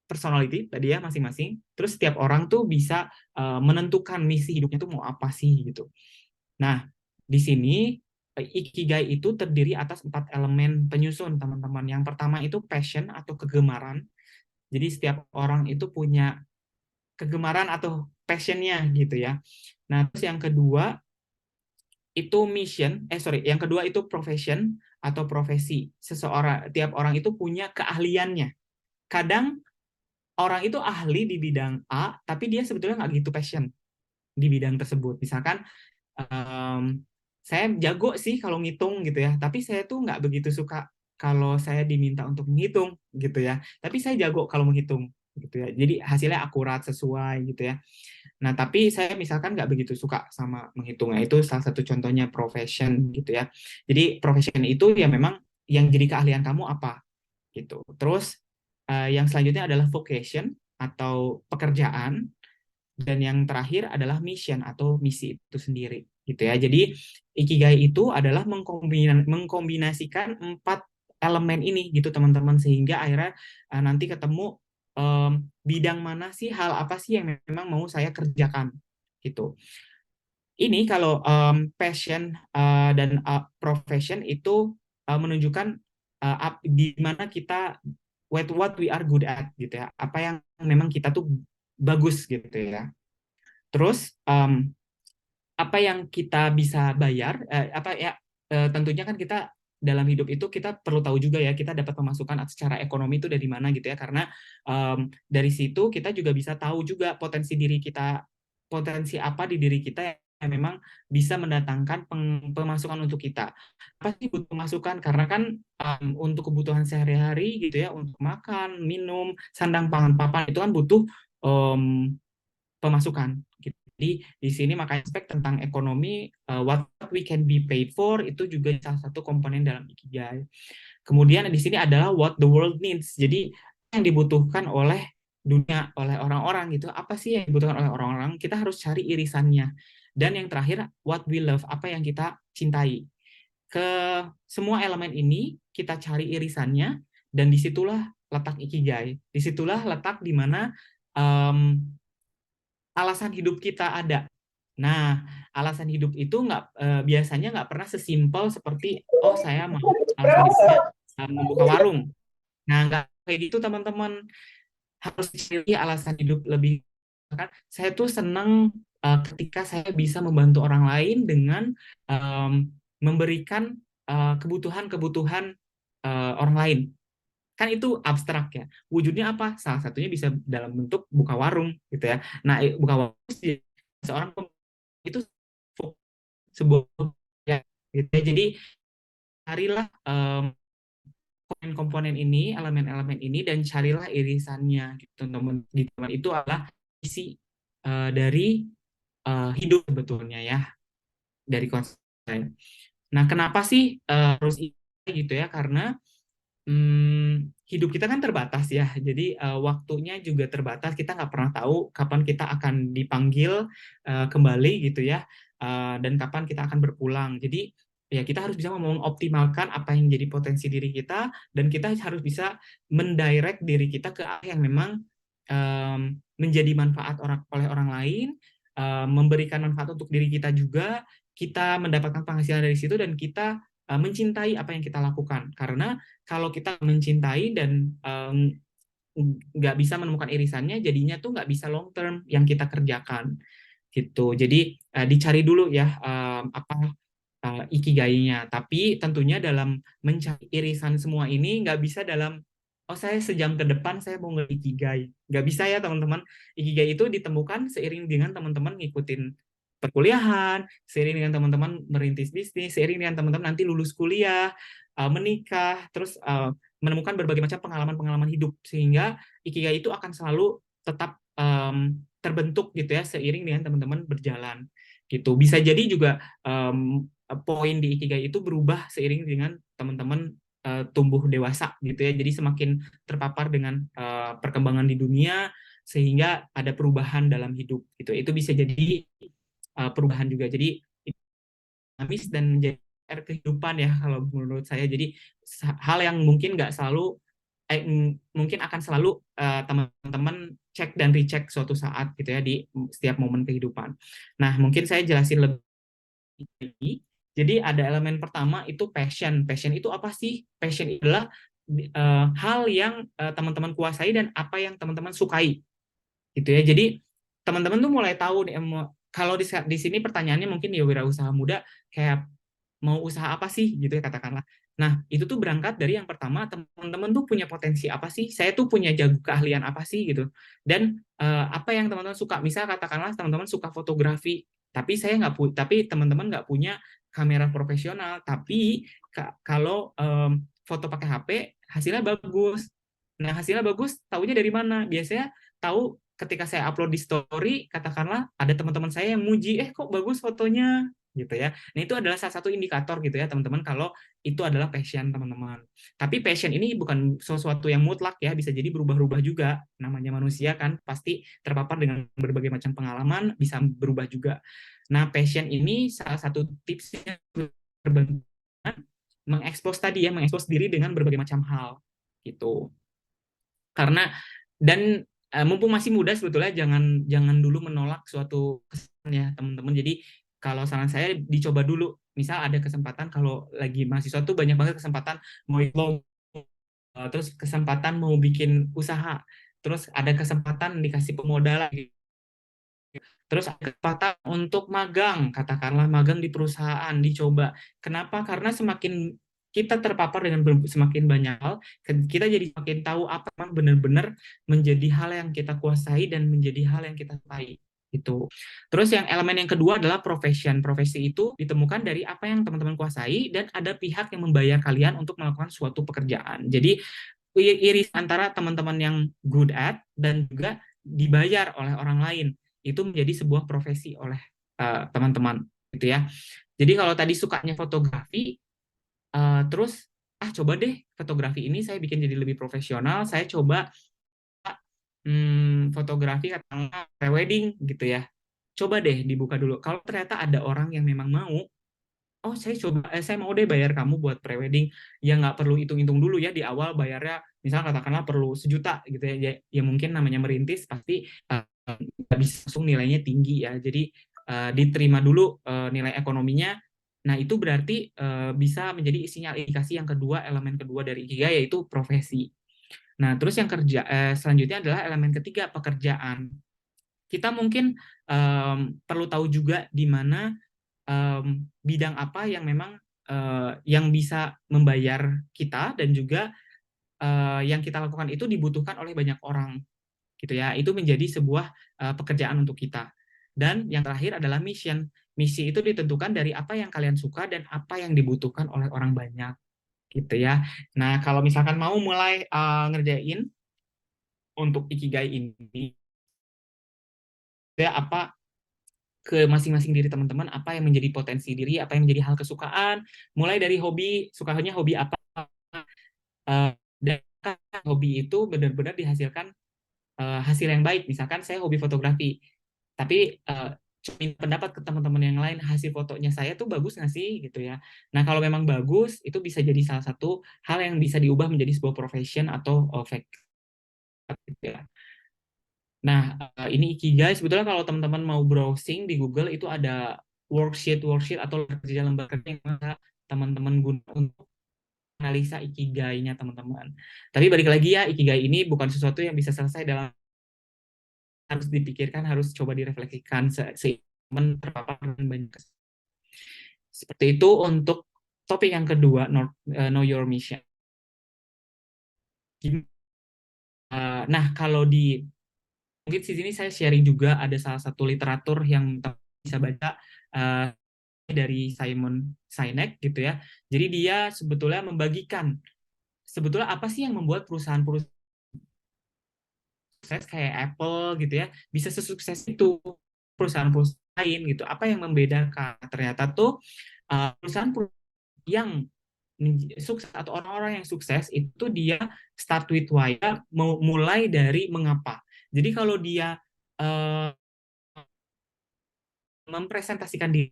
personality tadi ya masing-masing. Terus setiap orang tuh bisa menentukan misi hidupnya tuh mau apa sih gitu. Nah, di sini ikigai itu terdiri atas 4 elemen penyusun, teman-teman. Yang pertama itu passion atau kegemaran. Jadi setiap orang itu punya kegemaran atau passionnya gitu ya. Nah, terus yang kedua itu yang kedua itu profession atau profesi. Tiap orang itu punya keahliannya. Kadang orang itu ahli di bidang A, tapi dia sebetulnya nggak gitu passion di bidang tersebut. Misalkan saya jago sih kalau ngitung gitu ya, tapi saya tuh nggak begitu suka kalau saya diminta untuk menghitung gitu ya. Tapi saya jago kalau menghitung gitu ya. Jadi hasilnya akurat sesuai gitu ya. Nah, tapi saya misalkan nggak begitu suka sama menghitungnya. Itu salah satu contohnya profession gitu ya. Jadi profession itu ya memang yang jadi keahlian kamu apa gitu. Terus yang selanjutnya adalah vocation atau pekerjaan. Dan yang terakhir adalah mission atau misi itu sendiri gitu ya. Jadi ikigai itu adalah mengkombinasikan 4 elemen ini gitu teman-teman, sehingga akhirnya nanti ketemu bidang mana sih, hal apa sih yang memang mau saya kerjakan gitu. Ini kalau passion dan profession itu menunjukkan di mana kita what we are good at gitu ya, apa yang memang kita tuh bagus gitu ya. Terus apa yang kita bisa bayar, tentunya kan kita dalam hidup itu kita perlu tahu juga ya, kita dapat pemasukan secara ekonomi itu dari mana gitu ya, karena dari situ kita juga bisa tahu juga potensi apa di diri kita yang memang bisa mendatangkan pemasukan untuk kita. Apa sih butuh pemasukan? Karena kan untuk kebutuhan sehari-hari gitu ya, untuk makan, minum, sandang, pangan, papan itu kan butuh pemasukan. Jadi di sini makanya aspek tentang ekonomi, what we can be paid for itu juga salah satu komponen dalam ikigai. Kemudian di sini adalah what the world needs. Jadi yang dibutuhkan oleh dunia, oleh orang-orang gitu. Apa sih yang dibutuhkan oleh orang-orang? Kita harus cari irisannya. Dan yang terakhir, what we love, apa yang kita cintai. Ke semua elemen ini kita cari irisannya, dan disitulah letak ikigai. Disitulah letak di mana alasan hidup kita ada. Nah, alasan hidup itu biasanya nggak pernah sesimpel seperti, oh saya mau alasan hidupnya membuka warung. Nah, nggak kayak gitu teman-teman. Harus dicari alasan hidup lebih. Saya tuh senang ketika saya bisa membantu orang lain dengan memberikan kebutuhan-kebutuhan orang lain. Kan itu abstrak ya. Wujudnya apa? Salah satunya bisa dalam bentuk buka warung gitu ya. Nah, buka warung seorang itu sebuah ya, gitu ya. Jadi carilah komponen-komponen ini, elemen-elemen ini, dan carilah irisannya gitu teman-teman. Itu adalah isi dari hidup sebetulnya ya, dari konsep. Nah, kenapa sih harus gitu ya? Karena hidup kita kan terbatas ya, jadi waktunya juga terbatas. Kita nggak pernah tahu kapan kita akan dipanggil kembali gitu ya, dan kapan kita akan berpulang. Jadi ya kita harus bisa mengoptimalkan apa yang jadi potensi diri kita, dan kita harus bisa mendirect diri kita ke arah yang memang menjadi manfaat oleh orang lain, memberikan manfaat untuk diri kita juga, kita mendapatkan penghasilan dari situ, dan kita mencintai apa yang kita lakukan. Karena kalau kita mencintai dan nggak bisa menemukan irisannya, jadinya tuh nggak bisa long term yang kita kerjakan gitu. Jadi dicari dulu ya apa ikigainya. Tapi tentunya dalam mencari irisan semua ini nggak bisa dalam saya sejam ke depan saya mau nge-ikigai. Nggak bisa ya teman-teman. Ikigai itu ditemukan seiring dengan teman-teman ngikutin perkuliahan, seiring dengan teman-teman merintis bisnis, seiring dengan teman-teman nanti lulus kuliah, menikah, terus menemukan berbagai macam pengalaman-pengalaman hidup, sehingga ikigai itu akan selalu tetap terbentuk gitu ya seiring dengan teman-teman berjalan gitu. Bisa jadi juga poin di ikigai itu berubah seiring dengan teman-teman tumbuh dewasa gitu ya. Jadi semakin terpapar dengan perkembangan di dunia sehingga ada perubahan dalam hidup gitu. Itu bisa jadi perubahan juga. Jadi dinamis dan menjadi kehidupan ya kalau menurut saya. Jadi hal yang mungkin nggak selalu mungkin akan selalu teman-teman cek dan recheck suatu saat gitu ya di setiap momen kehidupan. Nah, mungkin saya jelasin lebih. Jadi ada elemen pertama itu passion. Passion itu apa sih? Passion adalah hal yang teman-teman kuasai dan apa yang teman-teman sukai, gitu ya. Jadi teman-teman tuh mulai tahu nih, kalau di sini pertanyaannya mungkin ya wirausaha muda kayak mau usaha apa sih gitu ya katakanlah. Nah, itu tuh berangkat dari yang pertama, teman-teman tuh punya potensi apa sih? Saya tuh punya jago keahlian apa sih gitu. Dan apa yang teman-teman suka? Misal katakanlah teman-teman suka fotografi, tapi tapi teman-teman nggak punya kamera profesional, tapi kalau foto pakai HP hasilnya bagus. Nah, hasilnya bagus, tahunya dari mana? Biasanya tahu ketika saya upload di story, katakanlah ada teman-teman saya yang muji, kok bagus fotonya, gitu ya. Nah, itu adalah salah satu indikator gitu ya, teman-teman, kalau itu adalah passion teman-teman. Tapi passion ini bukan sesuatu yang mutlak ya, bisa jadi berubah-ubah juga. Namanya manusia kan pasti terpapar dengan berbagai macam pengalaman, bisa berubah juga. Nah, passion ini salah satu tipsnya mengekspos tadi ya, mengekspos diri dengan berbagai macam hal gitu. Karena dan mumpung masih muda sebetulnya jangan dulu menolak suatu kesan ya teman-teman. Jadi kalau saran saya dicoba dulu. Misal ada kesempatan kalau lagi mahasiswa tuh banyak banget kesempatan mau terus kesempatan mau bikin usaha, terus ada kesempatan dikasih pemodalan, terus ada kesempatan untuk magang, katakanlah magang di perusahaan, dicoba. Kenapa? Karena semakin kita terpapar dengan semakin banyak hal, kita jadi semakin tahu apa yang benar-benar menjadi hal yang kita kuasai dan menjadi hal yang kita sukai. Itu. Terus yang elemen yang kedua adalah profession. Profesi itu ditemukan dari apa yang teman-teman kuasai dan ada pihak yang membayar kalian untuk melakukan suatu pekerjaan. Jadi iris antara teman-teman yang good at dan juga dibayar oleh orang lain itu menjadi sebuah profesi oleh teman-teman gitu ya. Jadi kalau tadi sukanya fotografi, terus coba deh fotografi ini saya bikin jadi lebih profesional, saya coba fotografi katakanlah prewedding gitu ya. Coba deh dibuka dulu. Kalau ternyata ada orang yang memang mau, saya mau deh bayar kamu buat prewedding, ya nggak perlu hitung-hitung dulu ya di awal bayarnya, misal katakanlah perlu 1 juta gitu ya, ya mungkin namanya merintis pasti nggak bisa langsung nilainya tinggi ya, jadi diterima dulu nilai ekonominya. Nah itu berarti bisa menjadi sinyal indikasi yang kedua, elemen kedua dari Ikigai yaitu profesi. Nah terus yang selanjutnya adalah elemen ketiga, pekerjaan. Kita mungkin perlu tahu juga di mana bidang apa yang memang yang bisa membayar kita dan juga yang kita lakukan itu dibutuhkan oleh banyak orang gitu ya. Itu menjadi sebuah pekerjaan untuk kita. Dan yang terakhir adalah mission. Misi itu ditentukan dari apa yang kalian suka dan apa yang dibutuhkan oleh orang banyak gitu ya. Nah, kalau misalkan mau mulai ngerjain untuk Ikigai ini, ya apa ke masing-masing diri teman-teman, apa yang menjadi potensi diri, apa yang menjadi hal kesukaan, mulai dari hobi, sukanya hobi apa, dan hobi itu benar-benar dihasilkan hasil yang baik. Misalkan saya hobi fotografi, tapi minta pendapat ke teman-teman yang lain, hasil fotonya saya tuh bagus nggak sih gitu ya. Nah kalau memang bagus, itu bisa jadi salah satu hal yang bisa diubah menjadi sebuah profession atau gitu ya. Nah, ini Ikigai. Sebetulnya kalau teman-teman mau browsing di Google itu ada worksheet atau lembar kerja yang bisa teman-teman guna untuk analisa Ikigai-nya teman-teman. Tapi balik lagi ya, Ikigai ini bukan sesuatu yang bisa selesai dalam, harus dipikirkan, harus coba direfleksikan seiman terpapar dengan banyak. Seperti itu untuk topik yang kedua, know your mission. Nah, kalau mungkin di sini saya sharing juga ada salah satu literatur yang bisa baca dari Simon Sinek gitu ya. Jadi dia sebetulnya membagikan sebetulnya apa sih yang membuat perusahaan-perusahaan sukses kayak Apple gitu ya bisa sesukses itu perusahaan-perusahaan lain gitu. Apa yang membedakan? Ternyata tuh perusahaan yang sukses atau orang-orang yang sukses itu dia start with why, mulai dari mengapa. Jadi kalau dia mempresentasikan diri,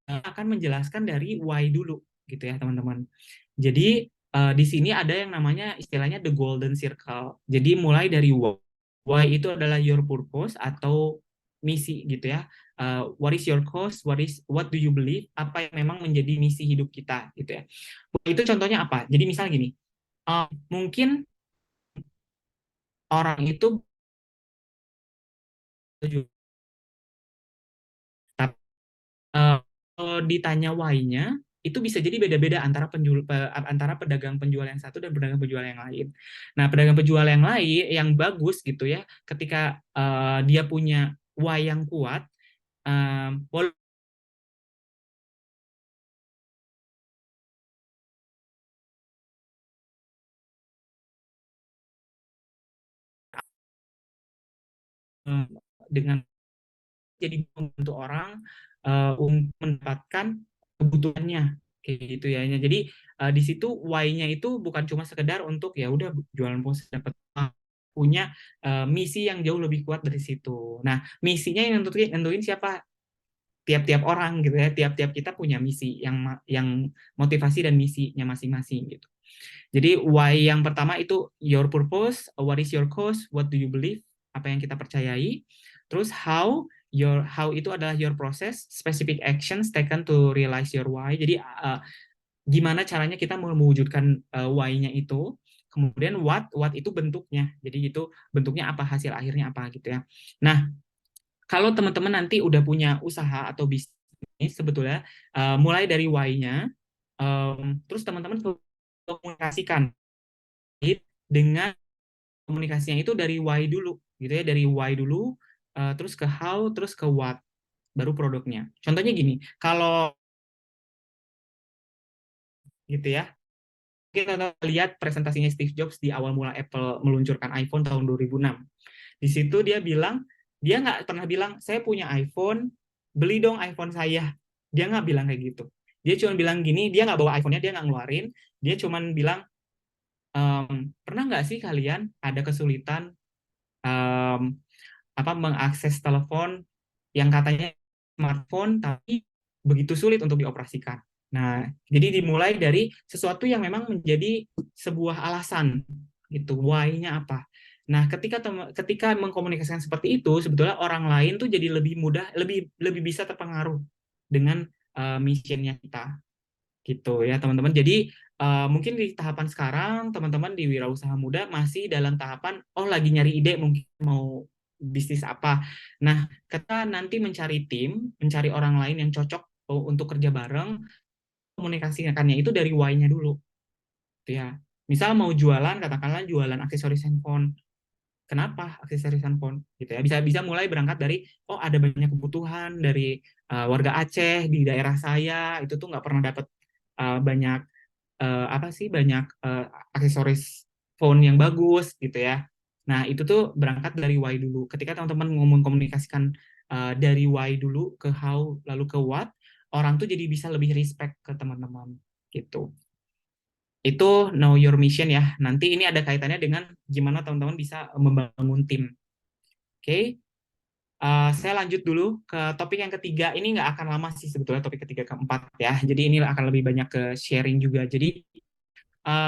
akan menjelaskan dari why dulu gitu ya teman-teman. Jadi di sini ada yang namanya istilahnya the golden circle. Jadi mulai dari why. Why itu adalah your purpose atau misi gitu ya. What is your cause? What do you believe? Apa yang memang menjadi misi hidup kita gitu ya. Itu contohnya apa? Jadi misalnya gini, mungkin orang itu kalau ditanya why-nya itu bisa jadi beda-beda antara pedagang penjual yang satu dan pedagang penjual yang lain. Nah, pedagang penjual yang lain yang bagus gitu ya, ketika dia punya why yang kuat, walaupun dengan jadi membantu orang untuk mendapatkan kebutuhannya kayak gitu ya. Jadi di situ why-nya itu bukan cuma sekedar untuk ya udah jualan pulsa dapat punya misi yang jauh lebih kuat dari situ. Nah, misinya yang nentuin siapa? Tiap-tiap orang gitu ya. Tiap-tiap kita punya misi yang motivasi dan misinya masing-masing gitu. Jadi why yang pertama itu your purpose, what is your cause, what do you believe, apa yang kita percayai. Terus how itu adalah your process, specific actions taken to realize your why. Jadi gimana caranya kita mewujudkan why-nya itu. Kemudian what itu bentuknya. Jadi itu bentuknya apa, hasil akhirnya apa gitu ya. Nah, kalau teman-teman nanti udah punya usaha atau bisnis sebetulnya mulai dari why-nya, terus teman-teman komunikasikan dengan komunikasinya itu dari why dulu gitu ya, dari why dulu terus ke how, terus ke what, baru produknya. Contohnya gini, kalau gitu ya, kita lihat presentasinya Steve Jobs di awal mula Apple meluncurkan iPhone tahun 2006. Di situ dia bilang, dia nggak pernah bilang, saya punya iPhone, beli dong iPhone saya. Dia nggak bilang kayak gitu. Dia cuma bilang gini, dia nggak bawa iPhone-nya, dia nggak ngeluarin, dia cuma bilang, pernah nggak sih kalian ada kesulitan mengakses telepon yang katanya smartphone tapi begitu sulit untuk dioperasikan. Nah, jadi dimulai dari sesuatu yang memang menjadi sebuah alasan gitu, why-nya apa. Nah, ketika mengkomunikasikan seperti itu, sebetulnya orang lain tuh jadi lebih mudah, lebih bisa terpengaruh dengan mission-nya kita gitu ya teman-teman. Jadi mungkin di tahapan sekarang teman-teman di Wirausaha Muda masih dalam tahapan lagi nyari ide mungkin mau bisnis apa. Nah, kita nanti mencari tim, mencari orang lain yang cocok untuk kerja bareng, komunikasikannya itu dari why-nya dulu. Gitu ya. Misal mau jualan, katakanlah jualan aksesoris handphone. Kenapa aksesoris handphone? Gitu ya. Bisa mulai berangkat dari ada banyak kebutuhan dari warga Aceh di daerah saya itu tuh nggak pernah dapat banyak banyak aksesoris phone yang bagus gitu ya. Nah, itu tuh berangkat dari why dulu. Ketika teman-teman ngomong komunikasikan dari why dulu ke how lalu ke what, orang tuh jadi bisa lebih respect ke teman-teman gitu. Itu know your mission ya. Nanti ini ada kaitannya dengan gimana teman-teman bisa membangun tim. Oke. Saya lanjut dulu ke topik yang ketiga. Ini nggak akan lama sih sebetulnya topik ketiga keempat ya. Jadi ini akan lebih banyak ke sharing juga. Jadi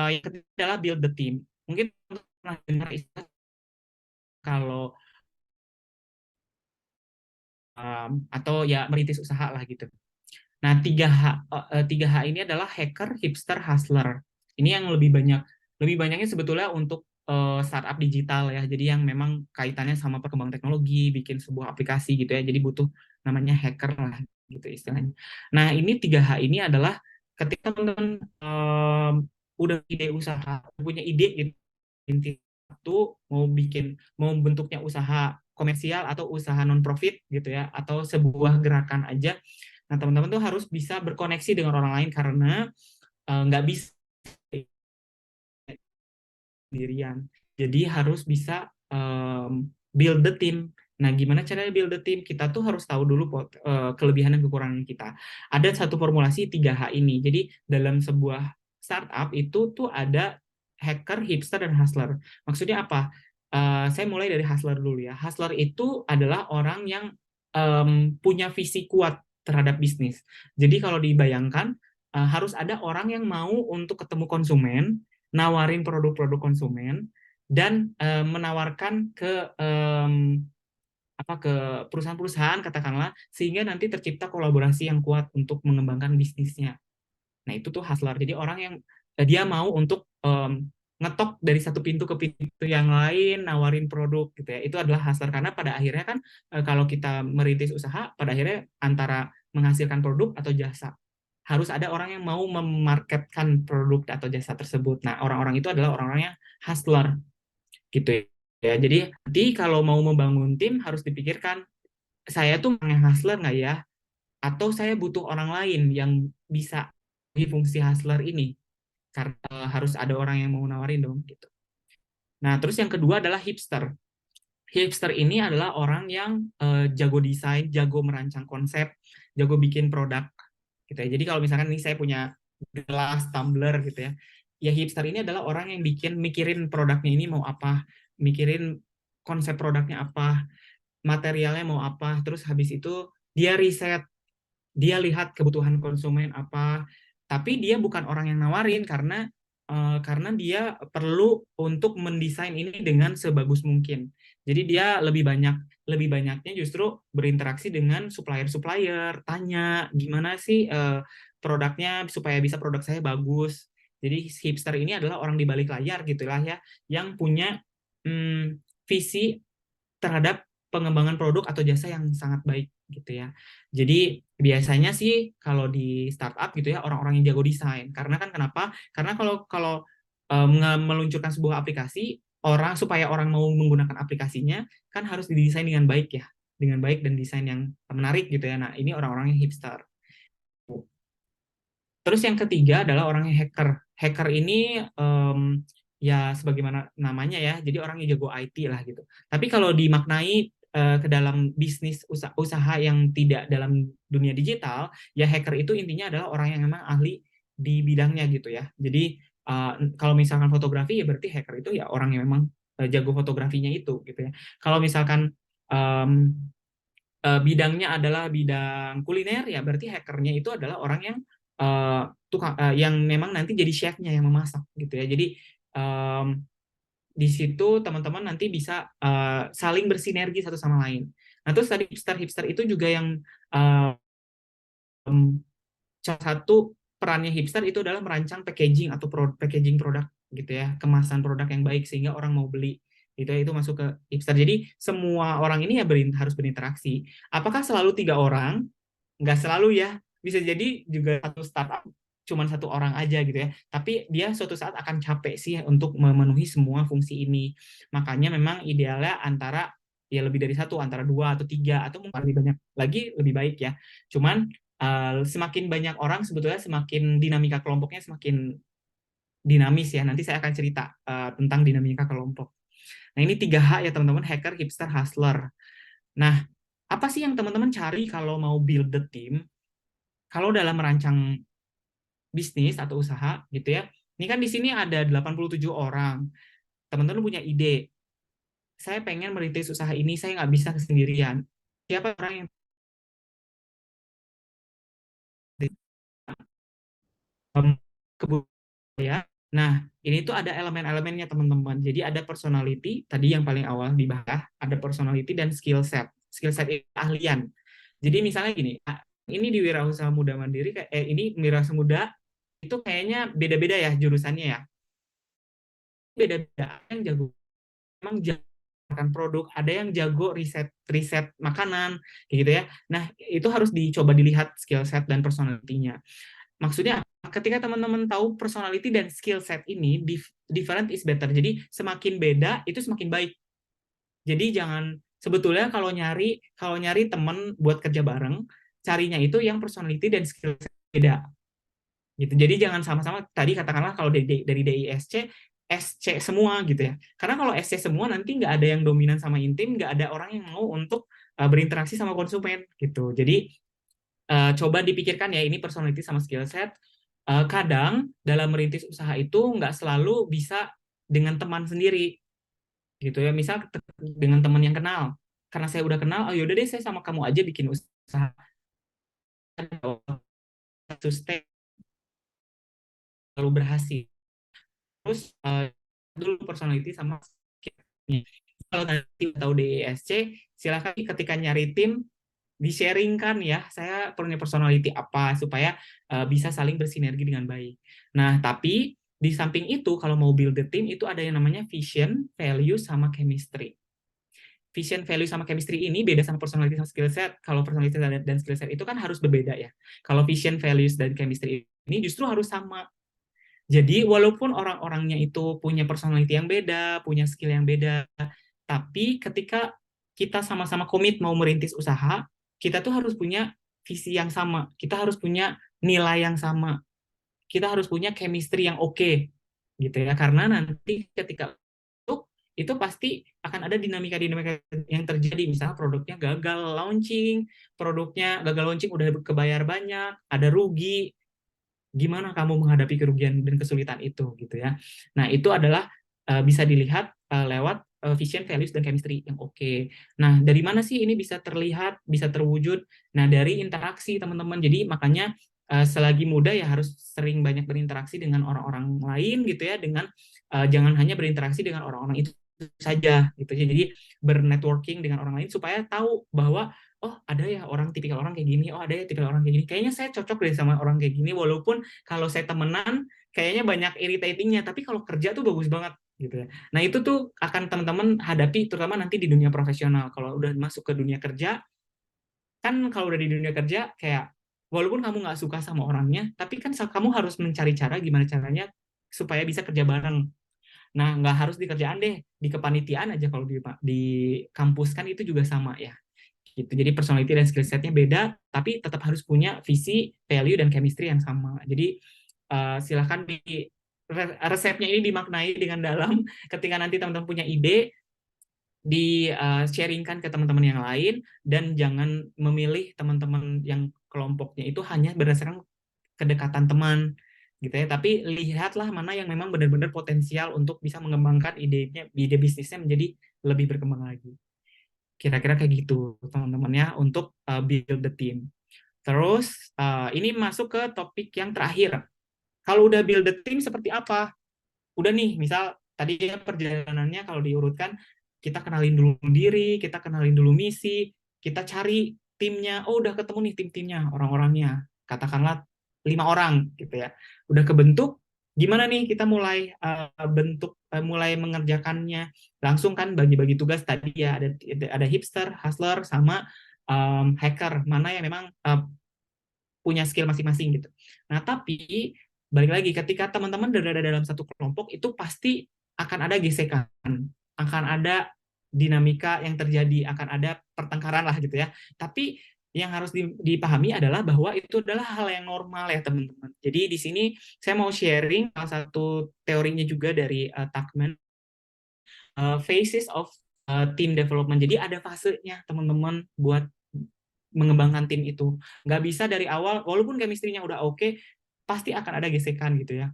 yang ketiga adalah build the team. Mungkin pernah dengar istilah kalau atau ya merintis usaha lah gitu. Nah, 3H ini adalah hacker, hipster, hustler. Ini yang lebih banyaknya sebetulnya untuk startup digital ya. Jadi yang memang kaitannya sama perkembangan teknologi, bikin sebuah aplikasi gitu ya. Jadi butuh namanya hacker lah gitu istilahnya. Nah, ini 3H ini adalah ketika teman-teman udah ide usaha, punya ide gitu, satu mau bentuknya usaha komersial atau usaha non profit gitu ya, atau sebuah gerakan aja. Nah, teman-teman tuh harus bisa berkoneksi dengan orang lain karena nggak bisa sendirian. Jadi harus bisa build the team. Nah, gimana caranya build the team? Kita tuh harus tahu dulu kelebihan dan kekurangan kita. Ada satu formulasi 3H ini. Jadi dalam sebuah startup itu tuh ada hacker, hipster, dan hustler. Maksudnya apa? Saya mulai dari hustler dulu ya. Hustler itu adalah orang yang punya visi kuat terhadap bisnis. Jadi kalau dibayangkan, harus ada orang yang mau untuk ketemu konsumen, nawarin produk-produk konsumen, dan menawarkan ke ke perusahaan-perusahaan katakanlah, sehingga nanti tercipta kolaborasi yang kuat untuk mengembangkan bisnisnya. Nah, itu tuh hustler. Jadi orang yang dia mau untuk ngetok dari satu pintu ke pintu yang lain, nawarin produk gitu ya. Itu adalah hustler, karena pada akhirnya kan kalau kita merintis usaha, pada akhirnya antara menghasilkan produk atau jasa, harus ada orang yang mau memarketkan produk atau jasa tersebut. Nah, orang-orang itu adalah orang-orang yang hustler gitu ya. Jadi nanti kalau mau membangun tim harus dipikirkan, saya tuh yang hustler nggak ya? Atau saya butuh orang lain yang bisa di fungsi hustler ini? Karena harus ada orang yang mau nawarin dong gitu. Nah, terus yang kedua adalah hipster. Hipster ini adalah orang yang jago desain, jago merancang konsep, jago bikin produk gitu ya. Jadi kalau misalkan ini saya punya gelas, tumbler gitu ya. Ya hipster ini adalah orang yang mikirin produknya ini mau apa, mikirin konsep produknya apa, materialnya mau apa, terus habis itu dia riset, dia lihat kebutuhan konsumen apa, tapi dia bukan orang yang nawarin karena dia perlu untuk mendesain ini dengan sebagus mungkin. Jadi dia lebih banyaknya justru berinteraksi dengan supplier, tanya gimana sih produknya supaya bisa produk saya bagus. Jadi hipster ini adalah orang di balik layar gitulah ya, yang punya visi terhadap pengembangan produk atau jasa yang sangat baik gitu ya. Jadi biasanya sih kalau di startup gitu ya, orang-orang yang jago desain. Karena kan kenapa? Karena kalau meluncurkan sebuah aplikasi, supaya orang mau menggunakan aplikasinya kan harus didesain dengan baik ya, dengan baik dan desain yang menarik gitu ya. Nah, ini orang-orang yang hipster. Terus yang ketiga adalah orang yang hacker. Hacker ini ya sebagaimana namanya ya, jadi orang yang jago IT lah gitu. Tapi kalau dimaknai ke dalam bisnis usaha yang tidak dalam dunia digital, ya hacker itu intinya adalah orang yang memang ahli di bidangnya gitu ya. Jadi kalau misalkan fotografi ya berarti hacker itu ya orang yang memang jago fotografinya itu gitu ya. Kalau misalkan bidangnya adalah bidang kuliner ya berarti hackernya itu adalah orang yang yang memang nanti jadi chefnya yang memasak gitu ya. Jadi di situ teman-teman nanti bisa saling bersinergi satu sama lain. Nah, terus tadi hipster itu juga yang salah satu perannya hipster itu adalah merancang packaging atau packaging produk gitu ya, kemasan produk yang baik sehingga orang mau beli. Itu masuk ke hipster. Jadi semua orang ini ya harus berinteraksi. Apakah selalu 3 orang? Nggak selalu ya. Bisa jadi juga satu startup cuma 1 orang aja gitu ya. Tapi dia suatu saat akan capek sih untuk memenuhi semua fungsi ini. Makanya memang idealnya antara ya lebih dari 1, antara 2 atau 3 atau mungkin lebih banyak lagi lebih baik ya. Cuman semakin banyak orang sebetulnya semakin dinamika kelompoknya semakin dinamis ya. Nanti saya akan cerita tentang dinamika kelompok. Nah, ini 3H ya teman-teman, hacker, hipster, hustler. Nah, apa sih yang teman-teman cari kalau mau build the team? Kalau dalam merancang bisnis atau usaha gitu ya. Ini kan di sini ada 87 orang. Teman-teman punya ide. Saya pengen merintis usaha ini, saya nggak bisa sendirian. Siapa orang yang ya? Nah, ini tuh ada elemen-elemennya teman-teman. Jadi ada personality, tadi yang paling awal dibahas, ada personality dan skill set. Skill set itu keahlian. Jadi misalnya gini, ini di Wirausaha Muda Mandiri, ini Wirausaha Muda itu kayaknya beda-beda ya jurusannya ya. Beda-beda, yang jago memang jago produk, ada yang jago riset makanan, kayak gitu ya. Nah, itu harus dicoba dilihat skill set dan personality-nya. Maksudnya ketika teman-teman tahu personality dan skill set ini, different is better. Jadi semakin beda itu semakin baik. Jadi sebetulnya kalau nyari teman buat kerja bareng, carinya itu yang personality dan skill set beda. Gitu. Jadi jangan sama-sama, tadi katakanlah kalau dari DISC SC semua gitu ya. Karena kalau SC semua nanti nggak ada yang dominan sama intim, nggak ada orang yang mau untuk berinteraksi sama konsumen gitu. Jadi coba dipikirkan ya, ini personality sama skill set. Kadang dalam merintis usaha itu nggak selalu bisa dengan teman sendiri gitu ya. Misal dengan teman yang kenal. Karena saya udah kenal, oh yaudah deh saya sama kamu aja bikin usaha. To stay lalu berhasil. Terus dulu personality sama skill. Kalau nanti tahu DESC, silakan ketika nyari tim di-sharingkan ya, saya punya personality apa supaya bisa saling bersinergi dengan baik. Nah, tapi di samping itu kalau mau build the team itu ada yang namanya vision, value, sama chemistry. Vision, value, sama chemistry ini beda sama personality sama skill set. Kalau personality dan skill set itu kan harus berbeda ya. Kalau vision, values, dan chemistry ini justru harus sama. Jadi walaupun orang-orangnya itu punya personality yang beda, punya skill yang beda, tapi ketika kita sama-sama komit mau merintis usaha, kita tuh harus punya visi yang sama, kita harus punya nilai yang sama, kita harus punya chemistry yang oke, gitu ya. Karena nanti ketika itu pasti akan ada dinamika-dinamika yang terjadi. Misalnya produknya gagal launching udah kebayar banyak, ada rugi. Gimana kamu menghadapi kerugian dan kesulitan itu gitu ya. Nah, itu adalah bisa dilihat lewat vision, values, dan chemistry yang oke. Nah, dari mana sih ini bisa terlihat, bisa terwujud? Nah, dari interaksi teman-teman. Jadi makanya selagi muda ya harus sering banyak berinteraksi dengan orang-orang lain gitu ya, dengan jangan hanya berinteraksi dengan orang-orang itu saja gitu. Jadi bernetworking dengan orang lain supaya tahu bahwa oh ada ya tipikal orang kayak gini, oh ada ya tipikal orang kayak gini, kayaknya saya cocok deh sama orang kayak gini, walaupun kalau saya temenan kayaknya banyak irritatingnya, tapi kalau kerja tuh bagus banget gitu ya. Nah itu tuh akan teman-teman hadapi terutama nanti di dunia profesional. Kalau udah masuk ke dunia kerja, kan kalau udah di dunia kerja kayak walaupun kamu nggak suka sama orangnya, tapi kan kamu harus mencari cara gimana caranya supaya bisa kerja bareng. Nah, nggak harus di kerjaan deh, di kepanitiaan aja kalau di kampus kan itu juga sama ya. Gitu. Jadi personality dan skill setnya beda, tapi tetap harus punya visi, value, dan chemistry yang sama. Jadi silahkan resepnya ini dimaknai dengan dalam ketika nanti teman-teman punya ide, di-sharingkan ke teman-teman yang lain, dan jangan memilih teman-teman yang kelompoknya itu hanya berdasarkan kedekatan teman gitu ya, tapi lihatlah mana yang memang benar-benar potensial untuk bisa mengembangkan ide bisnisnya menjadi lebih berkembang lagi. Kira-kira kayak gitu teman-teman ya untuk build the team. Terus ini masuk ke topik yang terakhir. Kalau udah build the team seperti apa? Udah nih, misal tadi ya perjalanannya kalau diurutkan, kita kenalin dulu diri, kita kenalin dulu misi, kita cari timnya. Oh udah ketemu nih tim-timnya, orang-orangnya. Katakanlah 5 orang gitu ya. Udah kebentuk, gimana nih kita mulai mulai mengerjakannya. Langsung kan bagi-bagi tugas tadi ya, ada hipster, hustler, sama hacker, mana yang memang punya skill masing-masing gitu. Nah, tapi balik lagi ketika teman-teman berada dalam satu kelompok itu pasti akan ada gesekan, akan ada dinamika yang terjadi, akan ada pertengkaran lah gitu ya. Tapi yang harus dipahami adalah bahwa itu adalah hal yang normal ya teman-teman. Jadi di sini saya mau sharing salah satu teorinya juga dari Tuckman, phases of team development. Jadi ada fasenya teman-teman buat mengembangkan tim itu. Nggak bisa dari awal, walaupun chemistry-nya udah oke, pasti akan ada gesekan gitu ya.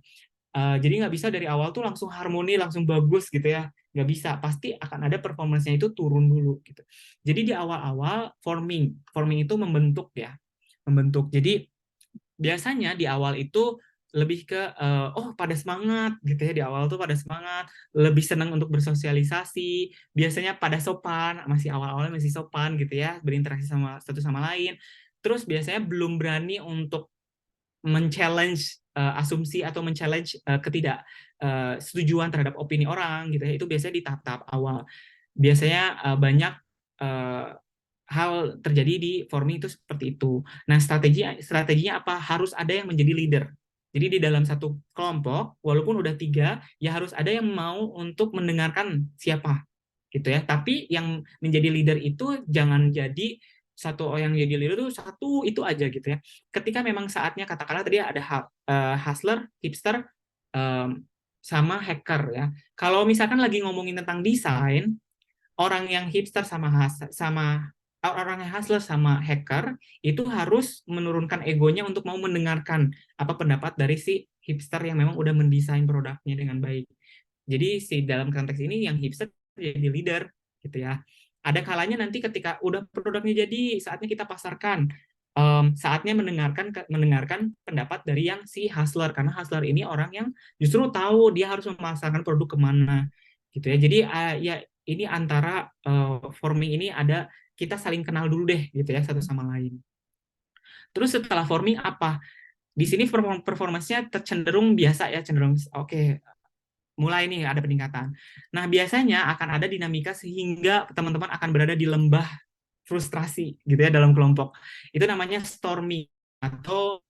Jadi nggak bisa dari awal tuh langsung harmoni, langsung bagus gitu ya. Nggak bisa, pasti akan ada performance-nya itu turun dulu gitu. Jadi di awal-awal forming itu membentuk ya. Membentuk. Jadi biasanya di awal itu lebih ke oh pada semangat gitu ya, di awal tuh pada semangat, lebih senang untuk bersosialisasi, biasanya pada sopan, masih awal-awalnya masih sopan gitu ya, berinteraksi sama satu sama lain. Terus biasanya belum berani untuk men-challenge asumsi atau men-challenge ketidaksetujuan terhadap opini orang gitu ya. Itu biasanya di tahap-tahap awal. Biasanya banyak hal terjadi di forming itu seperti itu. Nah, strateginya apa? Harus ada yang menjadi leader. Jadi di dalam satu kelompok, walaupun udah 3, ya harus ada yang mau untuk mendengarkan siapa, gitu ya. Tapi yang menjadi leader itu jangan jadi satu orang yang jadi leader itu satu itu aja gitu ya. Ketika memang saatnya, katakanlah tadi ada hustler, hipster, sama hacker ya. Kalau misalkan lagi ngomongin tentang desain, orang yang hipster orang yang hustler sama hacker itu harus menurunkan egonya untuk mau mendengarkan apa pendapat dari si hipster yang memang udah mendesain produknya dengan baik. Jadi si dalam konteks ini yang hipster jadi leader gitu ya. Ada kalanya nanti ketika udah produknya jadi, saatnya kita pasarkan. Saatnya mendengarkan pendapat dari yang si hustler, karena hustler ini orang yang justru tahu dia harus memasarkan produk kemana gitu ya. Jadi ya ini antara forming ini ada kita saling kenal dulu deh gitu ya satu sama lain. Terus setelah forming apa? Di sini performance-nya cenderung biasa ya, cenderung oke, mulai nih ada peningkatan. Nah, biasanya akan ada dinamika sehingga teman-teman akan berada di lembah frustrasi gitu ya dalam kelompok. Itu namanya storming atau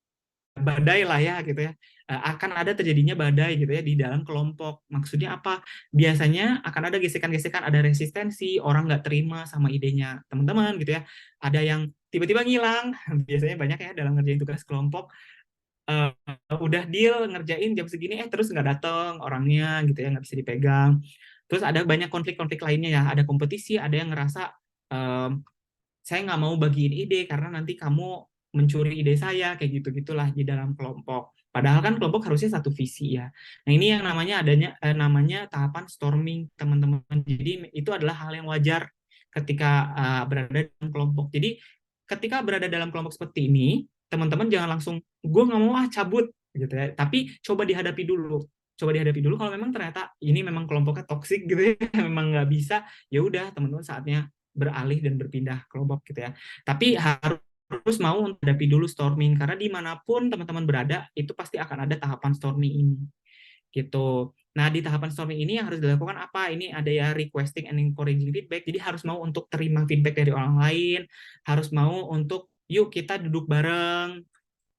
badai lah ya gitu ya. Akan ada terjadinya badai gitu ya di dalam kelompok. Maksudnya apa? Biasanya akan ada gesekan-gesekan, ada resistensi, orang nggak terima sama idenya teman-teman gitu ya. Ada yang tiba-tiba ngilang, biasanya banyak ya dalam ngerjain tugas kelompok. Udah deal ngerjain jam segini terus nggak datang orangnya gitu ya, nggak bisa dipegang. Terus ada banyak konflik-konflik lainnya ya, ada kompetisi, ada yang ngerasa saya nggak mau bagiin ide karena nanti kamu mencuri ide saya, kayak gitu-gitulah di dalam kelompok. Padahal kan kelompok harusnya satu visi ya. Nah ini yang namanya tahapan storming teman-teman. Jadi itu adalah hal yang wajar ketika berada dalam kelompok. Jadi ketika berada dalam kelompok seperti ini, teman-teman jangan langsung gue nggak mau cabut gitu ya. Tapi coba dihadapi dulu. Coba dihadapi dulu kalau memang ternyata ini memang kelompoknya toksik gitu ya, memang nggak bisa, ya udah teman-teman saatnya beralih dan berpindah kelompok gitu ya. Tapi harus mau menghadapi dulu storming, karena dimanapun teman-teman berada itu pasti akan ada tahapan storming ini gitu. Nah, di tahapan storming ini yang harus dilakukan apa? Ini ada ya requesting and encouraging feedback. Jadi harus mau untuk terima feedback dari orang lain, harus mau untuk yuk kita duduk bareng,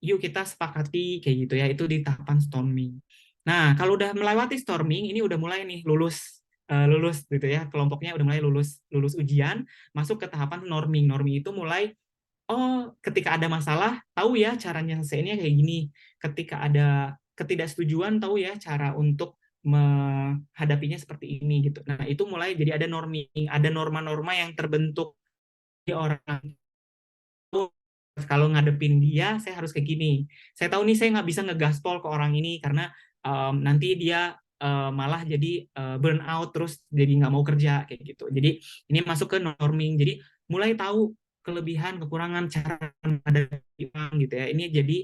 yuk kita sepakati kayak gitu ya. Itu di tahapan storming. Nah, kalau udah melewati storming, ini udah mulai nih lulus gitu ya. Kelompoknya udah mulai lulus ujian, masuk ke tahapan norming. Norming itu mulai ketika ada masalah, tahu ya cara nyelesainnya kayak gini. Ketika ada ketidaksetujuan, tahu ya cara untuk menghadapinya seperti ini gitu. Nah, itu mulai jadi ada norming, ada norma-norma yang terbentuk di orang. Kalau ngadepin dia, saya harus kayak gini. Saya tahu nih saya nggak bisa ngegaspol ke orang ini karena nanti dia malah jadi burn out terus jadi nggak mau kerja kayak gitu. Jadi ini masuk ke norming. Jadi mulai tahu kelebihan, kekurangan, cara menghadapi orang gitu ya. Ini jadi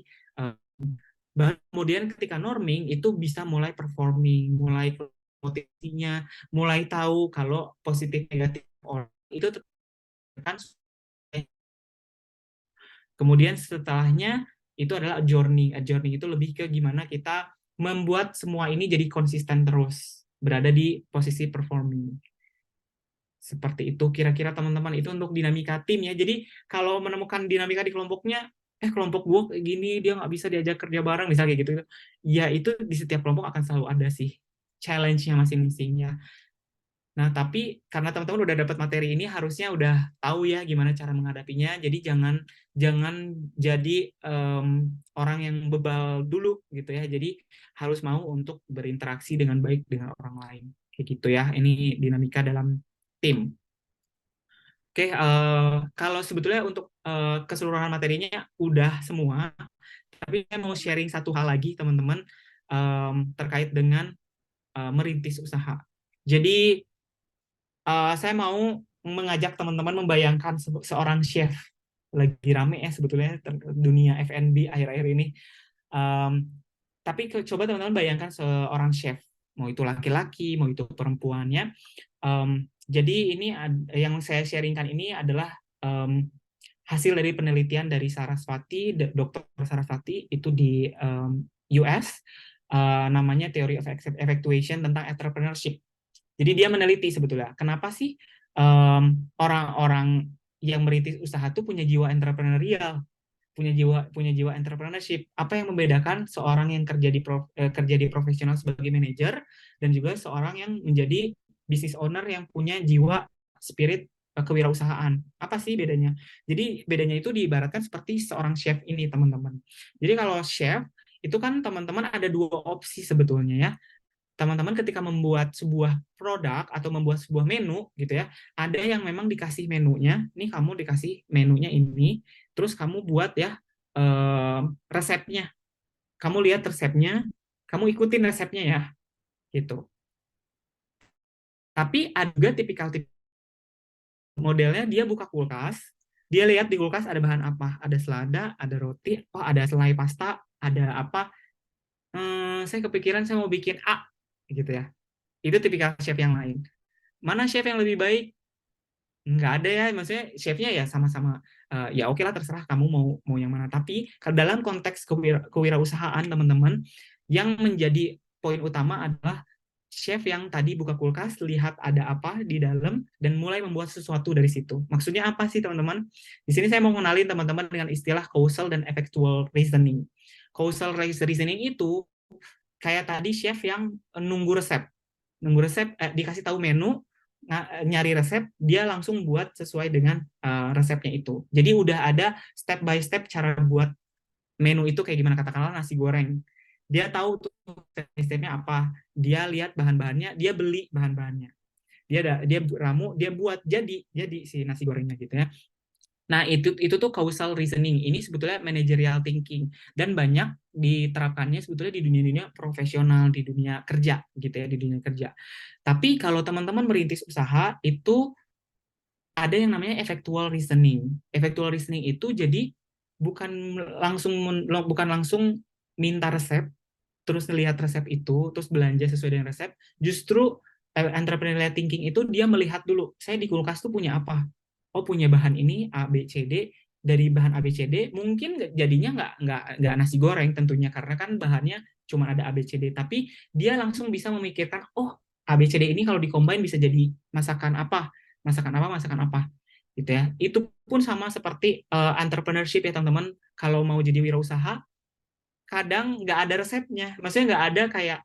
baru kemudian ketika norming itu bisa mulai performing, mulai motivasinya, mulai tahu kalau positif negatif orang itu kan. Kemudian setelahnya itu adalah journey. Journey itu lebih ke gimana kita membuat semua ini jadi konsisten terus, berada di posisi performing. Seperti itu kira-kira teman-teman, itu untuk dinamika tim ya. Jadi kalau menemukan dinamika di kelompoknya, kelompok gue kayak gini, dia nggak bisa diajak kerja bareng, misalnya kayak gitu. Ya itu di setiap kelompok akan selalu ada sih challenge-nya masing-masingnya. Nah, tapi karena teman-teman udah dapat materi ini, harusnya udah tahu ya gimana cara menghadapinya. Jadi jangan jadi orang yang bebal dulu gitu ya. Jadi harus mau untuk berinteraksi dengan baik dengan orang lain. Kayak gitu ya. Ini dinamika dalam tim. Oke, kalau sebetulnya untuk keseluruhan materinya udah semua. Tapi saya mau sharing satu hal lagi teman-teman terkait dengan merintis usaha. Jadi saya mau mengajak teman-teman membayangkan seorang chef, lagi rame ya sebetulnya dunia F&B akhir-akhir ini. Tapi coba teman-teman bayangkan seorang chef, mau itu laki-laki, mau itu perempuannya. Jadi ini yang saya sharingkan ini adalah hasil dari penelitian dari Saraswati, Dr. Saraswati itu di US, namanya Theory of Effectuation tentang entrepreneurship. Jadi dia meneliti sebetulnya kenapa sih orang-orang yang merintis usaha itu punya jiwa entrepreneurial, punya jiwa entrepreneurship. Apa yang membedakan seorang yang kerja di profesional sebagai manajer dan juga seorang yang menjadi business owner yang punya jiwa spirit kewirausahaan. Apa sih bedanya? Jadi bedanya itu diibaratkan seperti seorang chef ini, teman-teman. Jadi kalau chef itu kan teman-teman ada dua opsi sebetulnya ya. teman-teman ketika membuat sebuah produk atau membuat sebuah menu gitu ya, ada yang memang dikasih menunya, nih kamu dikasih menunya ini, terus kamu buat ya resepnya. Kamu lihat resepnya, kamu ikutin resepnya ya, gitu. Tapi ada juga tipikal modelnya dia buka kulkas, dia lihat di kulkas ada bahan apa, ada selada, ada roti, oh ada selai pasta, ada apa, saya kepikiran saya mau bikin A, gitu ya. Itu tipikal chef yang lain. Mana chef yang lebih baik? Nggak ada ya, maksudnya chefnya ya sama-sama, ya oke lah terserah kamu mau yang mana. Tapi kalau dalam konteks kewirausahaan teman-teman, yang menjadi poin utama adalah chef yang tadi buka kulkas, lihat ada apa di dalam, dan mulai membuat sesuatu dari situ. Maksudnya apa sih teman-teman? Di sini saya mau mengenalin teman-teman dengan istilah causal dan effectual reasoning. Causal reasoning itu kayak tadi chef yang nunggu resep. Nunggu resep, dikasih tahu menu, nyari resep, dia langsung buat sesuai dengan resepnya itu. Jadi udah ada step by step cara buat menu itu kayak gimana, katakanlah nasi goreng. Dia tahu tuh step-stepnya apa. Dia lihat bahan-bahannya, dia beli bahan-bahannya. Dia ramu, dia buat jadi si nasi gorengnya gitu ya. Nah, itu tuh causal reasoning. Ini sebetulnya managerial thinking dan banyak diterapkannya sebetulnya di dunia-dunia profesional, di dunia kerja gitu ya, di dunia kerja. Tapi kalau teman-teman merintis usaha itu ada yang namanya effectual reasoning. Effectual reasoning itu jadi bukan langsung minta resep, terus ngelihat resep itu, terus belanja sesuai dengan resep. Justru entrepreneurial thinking itu dia melihat dulu, saya di kulkas tuh punya apa? Oh, punya bahan ini A B C D. Dari bahan A B C D mungkin jadinya nggak nasi goreng tentunya, karena kan bahannya cuma ada A B C D, tapi dia langsung bisa memikirkan, oh A B C D ini kalau dikombin bisa jadi masakan apa, masakan apa gitu ya. Itu pun sama seperti entrepreneurship ya teman-teman. Kalau mau jadi wirausaha, kadang nggak ada resepnya, maksudnya nggak ada kayak,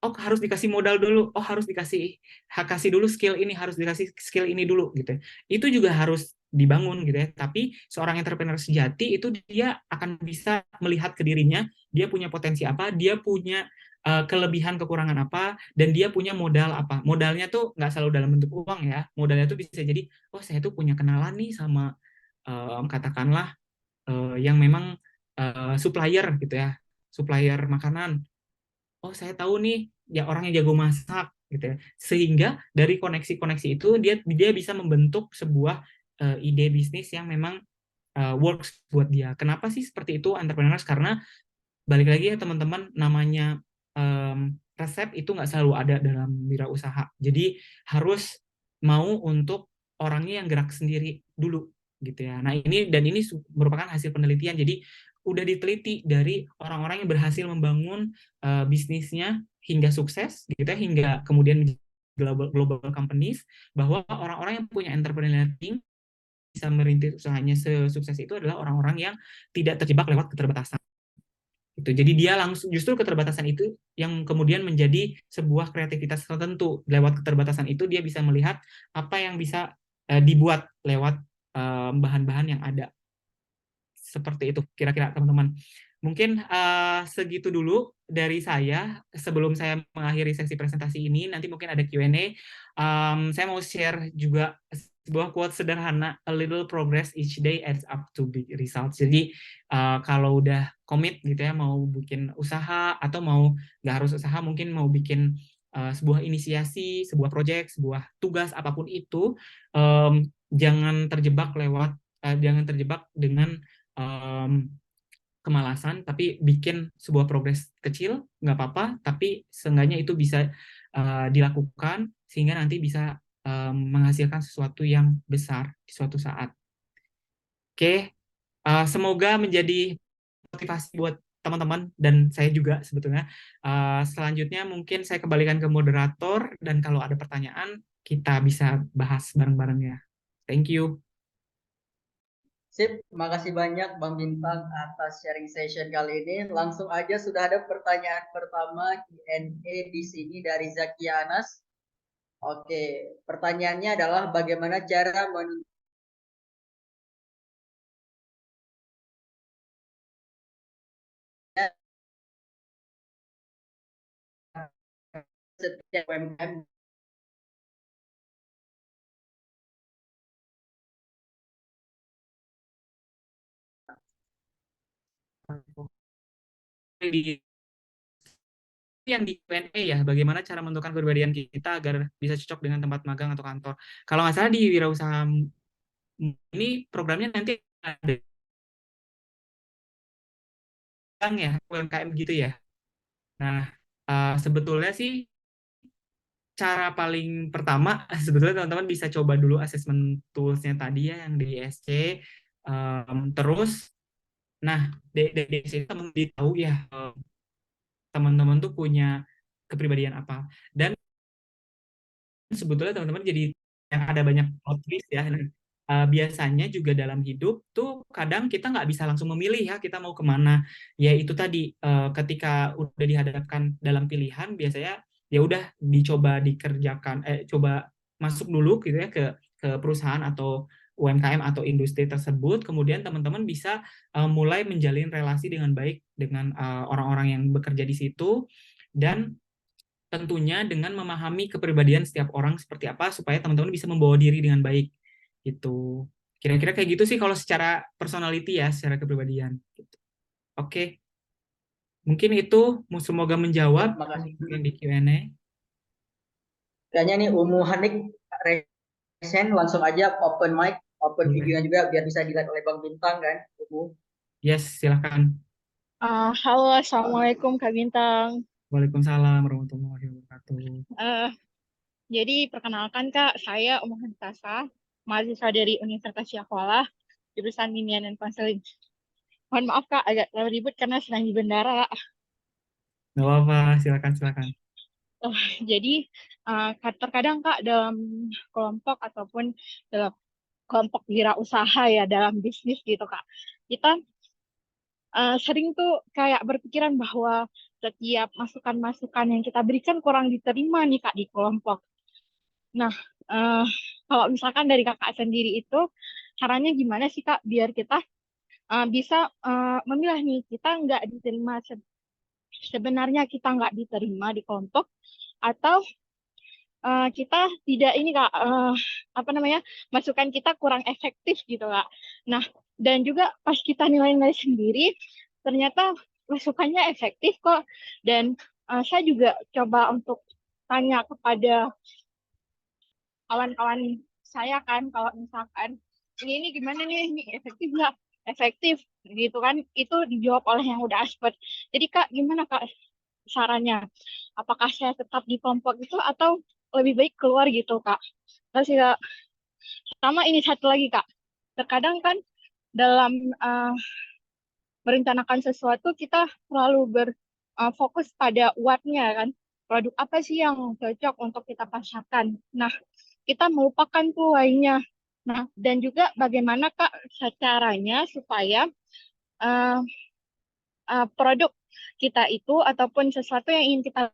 oh harus dikasih modal dulu, oh harus kasih dulu skill ini, harus dikasih skill ini dulu gitu. Itu juga harus dibangun gitu ya. Tapi seorang entrepreneur sejati itu dia akan bisa melihat ke dirinya, dia punya potensi apa, dia punya kelebihan kekurangan apa, dan dia punya modal apa. Modalnya tuh nggak selalu dalam bentuk uang ya. Modalnya tuh bisa jadi, oh saya tuh punya kenalan nih sama katakanlah yang memang supplier gitu ya, supplier makanan. Oh saya tahu nih ya orang yang jago masak gitu ya, sehingga dari koneksi-koneksi itu dia bisa membentuk sebuah ide bisnis yang memang works buat dia. Kenapa sih seperti itu entrepreneurs? Karena balik lagi ya teman-teman, namanya resep itu nggak selalu ada dalam wirausaha. Jadi harus mau untuk orangnya yang gerak sendiri dulu gitu ya. Nah ini merupakan hasil penelitian. Jadi udah diteliti dari orang-orang yang berhasil membangun bisnisnya hingga sukses gitu ya, hingga kemudian global companies, bahwa orang-orang yang punya entrepreneurial thinking bisa merintis usahanya sesukses itu adalah orang-orang yang tidak terjebak lewat keterbatasan. Gitu. Jadi dia langsung, justru keterbatasan itu yang kemudian menjadi sebuah kreativitas tertentu. Lewat keterbatasan itu dia bisa melihat apa yang bisa dibuat lewat bahan-bahan yang ada. Seperti itu kira-kira teman-teman. Mungkin segitu dulu dari saya. Sebelum saya mengakhiri sesi presentasi ini, nanti mungkin ada Q&A. Saya mau share juga sebuah quote sederhana, a little progress each day adds up to big results. Jadi kalau udah komit gitu ya, mau bikin usaha atau mau nggak harus usaha, mungkin mau bikin sebuah inisiasi, sebuah proyek, sebuah tugas apapun itu, jangan terjebak dengan kemalasan, tapi bikin sebuah progres kecil, nggak apa-apa, tapi seenggaknya itu bisa dilakukan, sehingga nanti bisa menghasilkan sesuatu yang besar di suatu saat. Oke, semoga menjadi motivasi buat teman-teman, dan saya juga sebetulnya. Selanjutnya mungkin saya kembalikan ke moderator, dan kalau ada pertanyaan, kita bisa bahas bareng-bareng ya. Thank you. Sip, makasih banyak Bang Bintang atas sharing session kali ini. Langsung aja sudah ada pertanyaan pertama Q&A di sini dari Zakia Anas. Oke, pertanyaannya adalah bagaimana cara menentukan setiap UMKM Di yang di Q&A ya, bagaimana cara menentukan kepribadian kita agar bisa cocok dengan tempat magang atau kantor. Kalau nggak salah di Wirausaha ini programnya nanti ada ya, UMKM gitu ya. Nah, sebetulnya sih cara paling pertama sebetulnya teman-teman bisa coba dulu assessment tools-nya tadi ya yang di ISC. Terus, nah dari situ teman-teman tahu ya teman-teman tuh punya kepribadian apa. Dan sebetulnya teman-teman jadi yang ada banyak plot twist ya. Nah, biasanya juga dalam hidup tuh kadang kita nggak bisa langsung memilih ya kita mau kemana. Ya itu tadi ketika udah dihadapkan dalam pilihan biasanya ya udah dicoba dikerjakan, coba masuk dulu gitu ya ke perusahaan atau UMKM atau industri tersebut. Kemudian teman-teman bisa mulai menjalin relasi dengan baik dengan orang-orang yang bekerja di situ dan tentunya dengan memahami kepribadian setiap orang seperti apa supaya teman-teman bisa membawa diri dengan baik gitu. Kira-kira kayak gitu sih kalau secara personality ya, secara kepribadian gitu. Oke. Mungkin itu semoga menjawab Terima kasih. mungkin di Q&A. Kayaknya nih Umu Hanik resen langsung aja open mic, open Boleh. videonya juga biar bisa dilihat oleh Bang Bintang kan, Umu. Yes, silakan. Halo, Assalamualaikum Kak Bintang. Waalaikumsalam warahmatullahi wabarakatuh. Jadi perkenalkan Kak, saya Umar Hantasa, mahasiswa dari Universitas Syakuala, jurusan Mimian dan Konseling. Mohon maaf Kak, agak terlalu ribut karena sedang di bandara. Nggak apa-apa, silakan. Jadi terkadang Kak dalam kelompok ataupun dalam kelompok wirausaha ya, dalam bisnis gitu Kak, kita sering tuh kayak berpikiran bahwa setiap masukan-masukan yang kita berikan kurang diterima nih Kak di kelompok. Nah, kalau misalkan dari Kakak sendiri itu, caranya gimana sih Kak biar kita bisa memilah nih, kita nggak diterima sebenarnya kita nggak diterima di kelompok, atau kita tidak ini Kak, apa namanya, masukan kita kurang efektif gitu Kak. Nah, dan juga pas kita nilai-nilai sendiri, ternyata masukannya efektif kok. Dan saya juga coba untuk tanya kepada kawan-kawan saya kan, kalau misalkan ini gimana nih, ini efektif nggak? Efektif gitu kan, itu dijawab oleh yang udah expert. Jadi Kak, gimana Kak sarannya? Apakah saya tetap di kelompok itu atau lebih baik keluar gitu Kak? Terus Kak, sama ini satu lagi Kak, terkadang kan dalam merencanakan sesuatu kita selalu berfokus pada what-nya kan, produk apa sih yang cocok untuk kita pasarkan. Nah, kita melupakan tuh lainnya. Nah, dan juga bagaimana Kak caranya supaya produk kita itu ataupun sesuatu yang ingin kita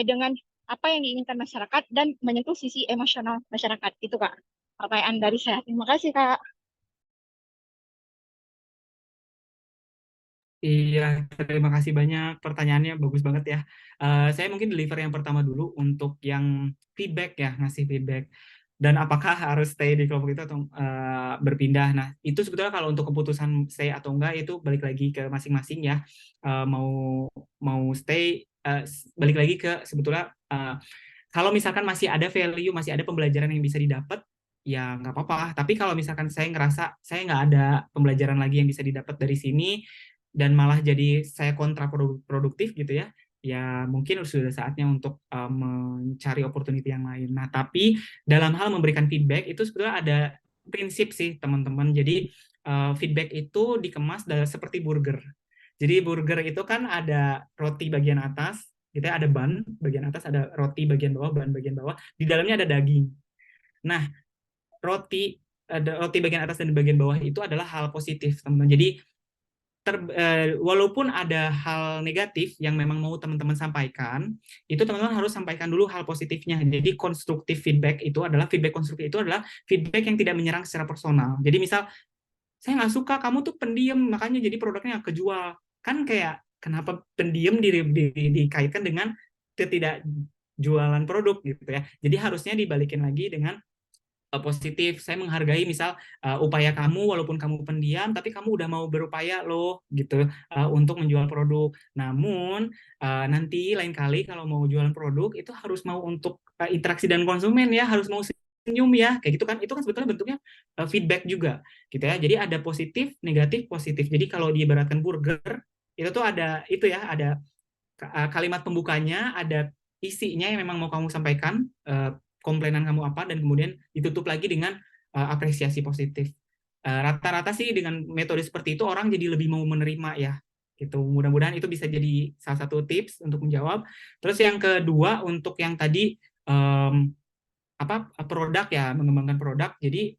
dengan apa yang diinginkan masyarakat dan menyentuh sisi emosional masyarakat. Itu Kak, pertanyaan dari saya. Terima kasih Kak. Iya, terima kasih banyak pertanyaannya, bagus banget ya. Saya mungkin deliver yang pertama dulu untuk yang feedback ya, ngasih feedback. Dan apakah harus stay di kelompok itu atau berpindah. Nah, itu sebetulnya kalau untuk keputusan stay atau enggak itu balik lagi ke masing-masing ya. Mau stay, balik lagi ke sebetulnya kalau misalkan masih ada value, masih ada pembelajaran yang bisa didapat, ya nggak apa-apa. Tapi kalau misalkan saya ngerasa saya nggak ada pembelajaran lagi yang bisa didapat dari sini, dan malah jadi saya kontraproduktif gitu ya mungkin sudah saatnya untuk mencari opportunity yang lain. Nah, tapi dalam hal memberikan feedback itu sebetulnya ada prinsip sih teman-teman. Jadi feedback itu dikemas seperti burger. Jadi burger itu kan ada roti bagian atas, gitu ya, ada bun bagian atas, ada roti bagian bawah, bun bagian bawah. Di dalamnya ada daging. Nah, roti bagian atas dan bagian bawah itu adalah hal positif, teman-teman. Jadi walaupun ada hal negatif yang memang mau teman-teman sampaikan, itu teman-teman harus sampaikan dulu hal positifnya. Jadi konstruktif feedback itu adalah feedback yang tidak menyerang secara personal. Jadi misal, saya nggak suka kamu tuh pendiam, makanya jadi produknya nggak kejual. Kan kayak kenapa pendiam dikaitkan dengan ketidakjualan produk gitu ya. Jadi harusnya dibalikin lagi dengan positif. Saya menghargai misal upaya kamu walaupun kamu pendiam tapi kamu udah mau berupaya loh gitu untuk menjual produk. Namun nanti lain kali kalau mau jualan produk itu harus mau untuk interaksi dan konsumen ya, harus mau senyum ya, kayak gitu kan. Itu kan sebetulnya bentuknya feedback juga gitu ya. Jadi ada positif, negatif, positif. Jadi kalau diibaratkan burger itu tuh ada itu ya, ada kalimat pembukanya, ada isinya yang memang mau kamu sampaikan, komplainan kamu apa, dan kemudian ditutup lagi dengan apresiasi positif. Rata-rata sih dengan metode seperti itu orang jadi lebih mau menerima ya. Gitu. Mudah-mudahan itu bisa jadi salah satu tips untuk menjawab. Terus yang kedua untuk yang tadi produk ya, mengembangkan produk. Jadi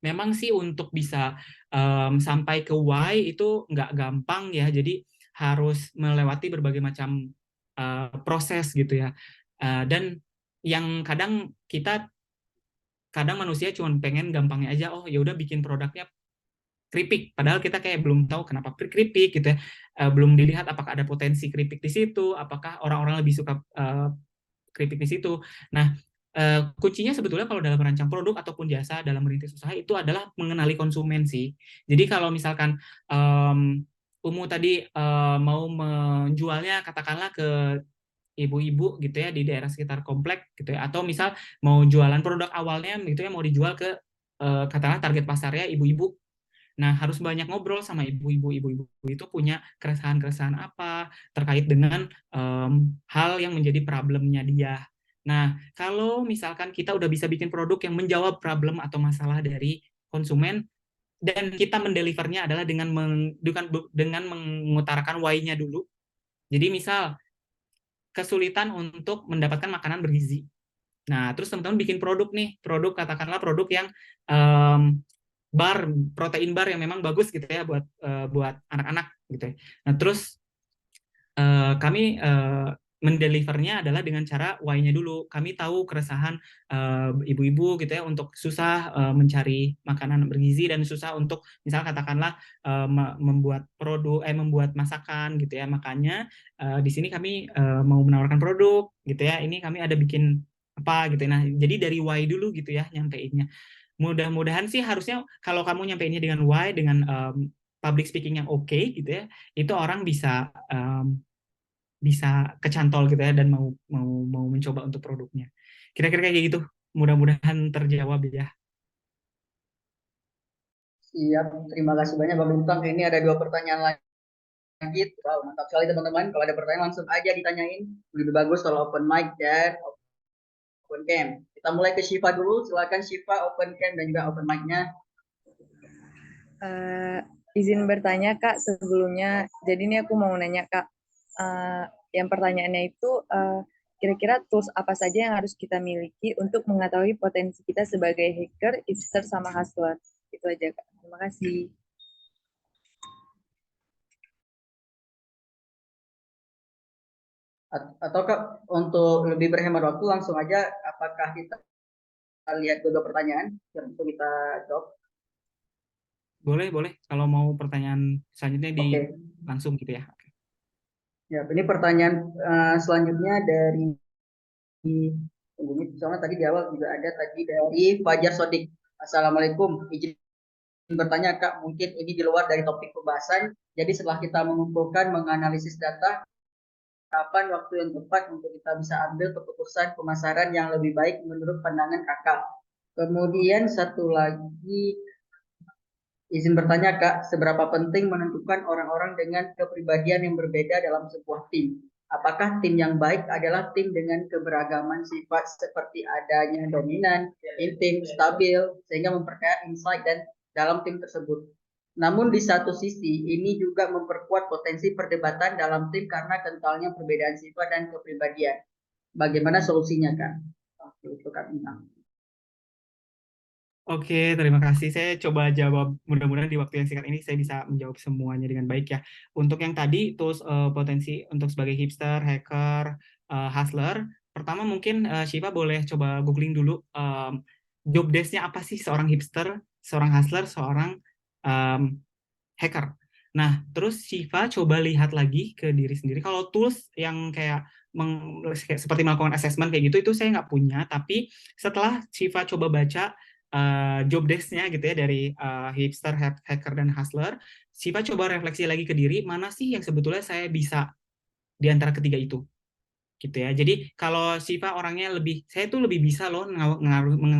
memang sih untuk bisa sampai ke why itu nggak gampang ya. Jadi harus melewati berbagai macam proses gitu ya. Dan yang kadang manusia cuma pengen gampangnya aja, oh ya udah bikin produknya keripik, padahal kita kayak belum tahu kenapa keripik gitu ya, belum dilihat apakah ada potensi keripik di situ, apakah orang-orang lebih suka keripik di situ. Nah, kuncinya sebetulnya kalau dalam merancang produk ataupun jasa dalam merintis usaha itu adalah mengenali konsumen sih. Jadi kalau misalkan Umu tadi mau menjualnya katakanlah ke ibu-ibu gitu ya di daerah sekitar komplek gitu ya, atau misal mau jualan produk awalnya gitu ya mau dijual ke katakanlah target pasarnya ibu-ibu. Nah, harus banyak ngobrol sama ibu-ibu. Ibu-ibu itu punya keresahan-keresahan apa terkait dengan hal yang menjadi problemnya dia. Nah, kalau misalkan kita udah bisa bikin produk yang menjawab problem atau masalah dari konsumen, dan kita mendelivernya adalah dengan mengutarakan why-nya dulu. Jadi misal, kesulitan untuk mendapatkan makanan bergizi. Nah, terus teman-teman bikin produk nih, katakanlah produk yang protein bar yang memang bagus gitu ya buat anak-anak gitu ya. Nah, terus kami mendelivernya adalah dengan cara why-nya dulu. Kami tahu keresahan ibu-ibu gitu ya untuk susah mencari makanan bergizi dan susah untuk misal katakanlah membuat masakan gitu ya. Makanya di sini kami mau menawarkan produk gitu ya. Ini kami ada bikin apa gitu ya. Nah, jadi dari why dulu gitu ya nyampeinnya. Mudah-mudahan sih harusnya kalau kamu nyampeinnya dengan why, dengan public speaking yang oke gitu ya, itu orang bisa kecantol gitu ya dan mau mencoba untuk produknya. Kira-kira kayak gitu. Mudah-mudahan terjawab ya. Siap, terima kasih banyak Bang Bintang. Ini ada 2 pertanyaan lagi. Wow, mantap sekali teman-teman. Kalau ada pertanyaan langsung aja ditanyain. Lebih bagus kalau open mic dan open cam. Kita mulai ke Syifa dulu. Silakan Syifa, open cam dan juga open mic-nya. Izin bertanya Kak sebelumnya. Jadi ini aku mau nanya Kak. Yang pertanyaannya itu kira-kira tools apa saja yang harus kita miliki untuk mengetahui potensi kita sebagai hacker, hipster, sama hustler. Itu aja Kak. Terima kasih. Atau Kak, untuk lebih berhemat waktu langsung aja, apakah kita lihat 2 pertanyaan yang untuk kita jawab? Boleh. Kalau mau pertanyaan selanjutnya langsung gitu ya. Ya, ini pertanyaan selanjutnya dari soalnya tadi di awal juga ada tadi dari Fajar Sodik. Assalamualaikum. Izin bertanya Kak, mungkin ini di luar dari topik pembahasan. Jadi setelah kita mengumpulkan, menganalisis data, kapan waktu yang tepat untuk kita bisa ambil keputusan pemasaran yang lebih baik menurut pandangan Kakak? Kemudian satu lagi, izin bertanya Kak, seberapa penting menentukan orang-orang dengan kepribadian yang berbeda dalam sebuah tim? Apakah tim yang baik adalah tim dengan keberagaman sifat seperti adanya dominan, intim, stabil, sehingga memperkaya insight dan dalam tim tersebut? Namun di satu sisi, ini juga memperkuat potensi perdebatan dalam tim karena kentalnya perbedaan sifat dan kepribadian. Bagaimana solusinya Kak? Itu Kak Bintang. Oke, terima kasih. Saya coba jawab, mudah-mudahan di waktu yang singkat ini saya bisa menjawab semuanya dengan baik ya. Untuk yang tadi, tools potensi untuk sebagai hipster, hacker, hustler, pertama mungkin Syifa boleh coba googling dulu job desk-nya apa sih seorang hipster, seorang hustler, seorang hacker. Nah, terus Shiva coba lihat lagi ke diri sendiri. Kalau tools yang kayak kayak seperti melakukan assessment kayak gitu, itu saya nggak punya. Tapi setelah Shiva coba baca job desk-nya gitu ya dari hipster, hacker, dan hustler, Shiva coba refleksi lagi ke diri, mana sih yang sebetulnya saya bisa di antara ketiga itu. Gitu ya. Jadi kalau Shiva orangnya saya tuh lebih bisa loh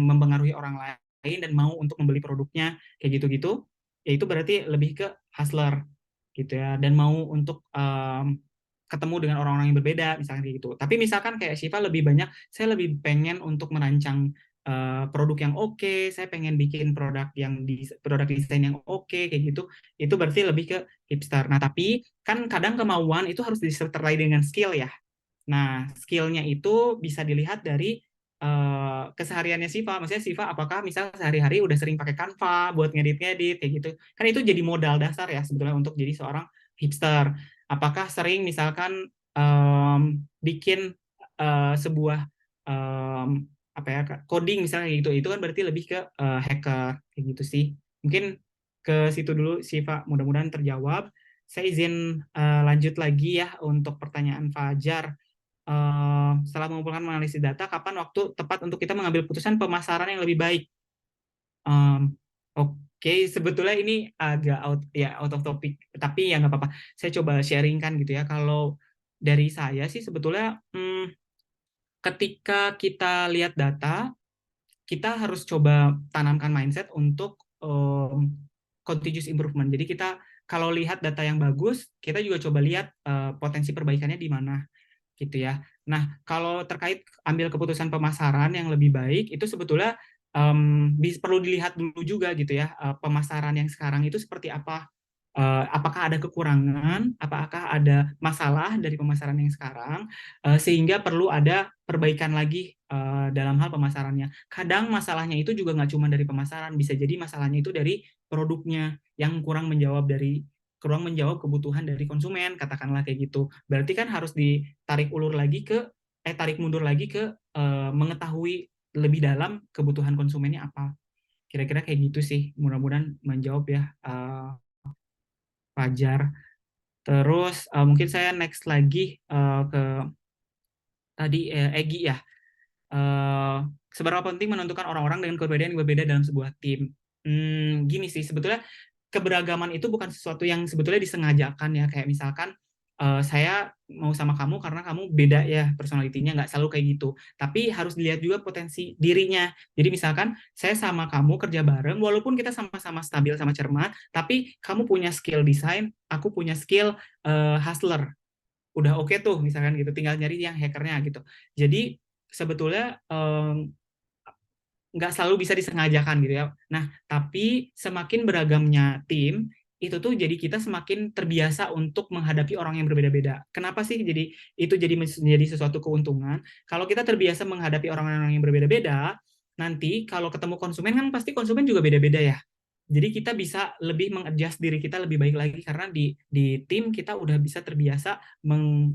mempengaruhi orang lain dan mau untuk membeli produknya kayak gitu-gitu, ya itu berarti lebih ke hustler gitu ya, dan mau untuk ketemu dengan orang-orang yang berbeda misalkan kayak gitu. Tapi misalkan kayak Shiva lebih banyak, saya lebih pengen untuk merancang produk yang oke, saya pengen bikin produk desain yang oke kayak gitu, itu berarti lebih ke hipster. Nah tapi kan kadang kemauan itu harus disertai dengan skill ya. Nah, skill-nya itu bisa dilihat dari kesehariannya Siva. Maksudnya Siva apakah misal sehari-hari udah sering pakai Canva buat ngedit-ngedit kayak gitu. Kan itu jadi modal dasar ya sebetulnya untuk jadi seorang hipster. Apakah sering misalkan bikin sebuah apa ya, coding misalnya gitu. Itu kan berarti lebih ke hacker kayak gitu sih. Mungkin ke situ dulu Siva, mudah-mudahan terjawab. Saya izin lanjut lagi ya untuk pertanyaan Fajar. Setelah mengumpulkan menganalisis data, kapan waktu tepat untuk kita mengambil putusan pemasaran yang lebih baik? Oke, sebetulnya ini agak out of topic, tapi ya nggak apa-apa. Saya coba sharingkan gitu ya. Kalau dari saya sih sebetulnya ketika kita lihat data, kita harus coba tanamkan mindset untuk continuous improvement. Jadi kita kalau lihat data yang bagus, kita juga coba lihat potensi perbaikannya di mana gitu ya. Nah, kalau terkait ambil keputusan pemasaran yang lebih baik, itu sebetulnya perlu dilihat dulu juga gitu ya, pemasaran yang sekarang itu seperti apa. Apakah ada kekurangan, apakah ada masalah dari pemasaran yang sekarang, sehingga perlu ada perbaikan lagi dalam hal pemasarannya. Kadang masalahnya itu juga nggak cuma dari pemasaran, bisa jadi masalahnya itu dari produknya yang kurang menjawab kebutuhan dari konsumen, katakanlah kayak gitu. Berarti kan harus tarik mundur lagi ke mengetahui lebih dalam kebutuhan konsumennya apa. Kira-kira kayak gitu sih. Mudah-mudahan menjawab ya Fajar. Terus mungkin saya next lagi ke tadi Egi ya. Seberapa penting menentukan orang-orang dengan keberbedaan yang berbeda dalam sebuah tim? Gini sih, sebetulnya keberagaman itu bukan sesuatu yang sebetulnya disengajakan ya. Kayak misalkan saya mau sama kamu karena kamu beda ya personalitinya, nggak selalu kayak gitu. Tapi harus dilihat juga potensi dirinya. Jadi misalkan saya sama kamu kerja bareng, walaupun kita sama-sama stabil sama cermat, tapi kamu punya skill desain, aku punya skill hustler. Udah oke tuh misalkan gitu, tinggal nyari yang hackernya gitu. Jadi sebetulnya nggak selalu bisa disengajakan gitu ya. Nah, tapi semakin beragamnya tim, itu tuh jadi kita semakin terbiasa untuk menghadapi orang yang berbeda-beda. Kenapa sih itu jadi menjadi sesuatu keuntungan? Kalau kita terbiasa menghadapi orang-orang yang berbeda-beda, nanti kalau ketemu konsumen kan pasti konsumen juga beda-beda ya. Jadi kita bisa lebih mengadjust diri kita lebih baik lagi karena di tim kita udah bisa terbiasa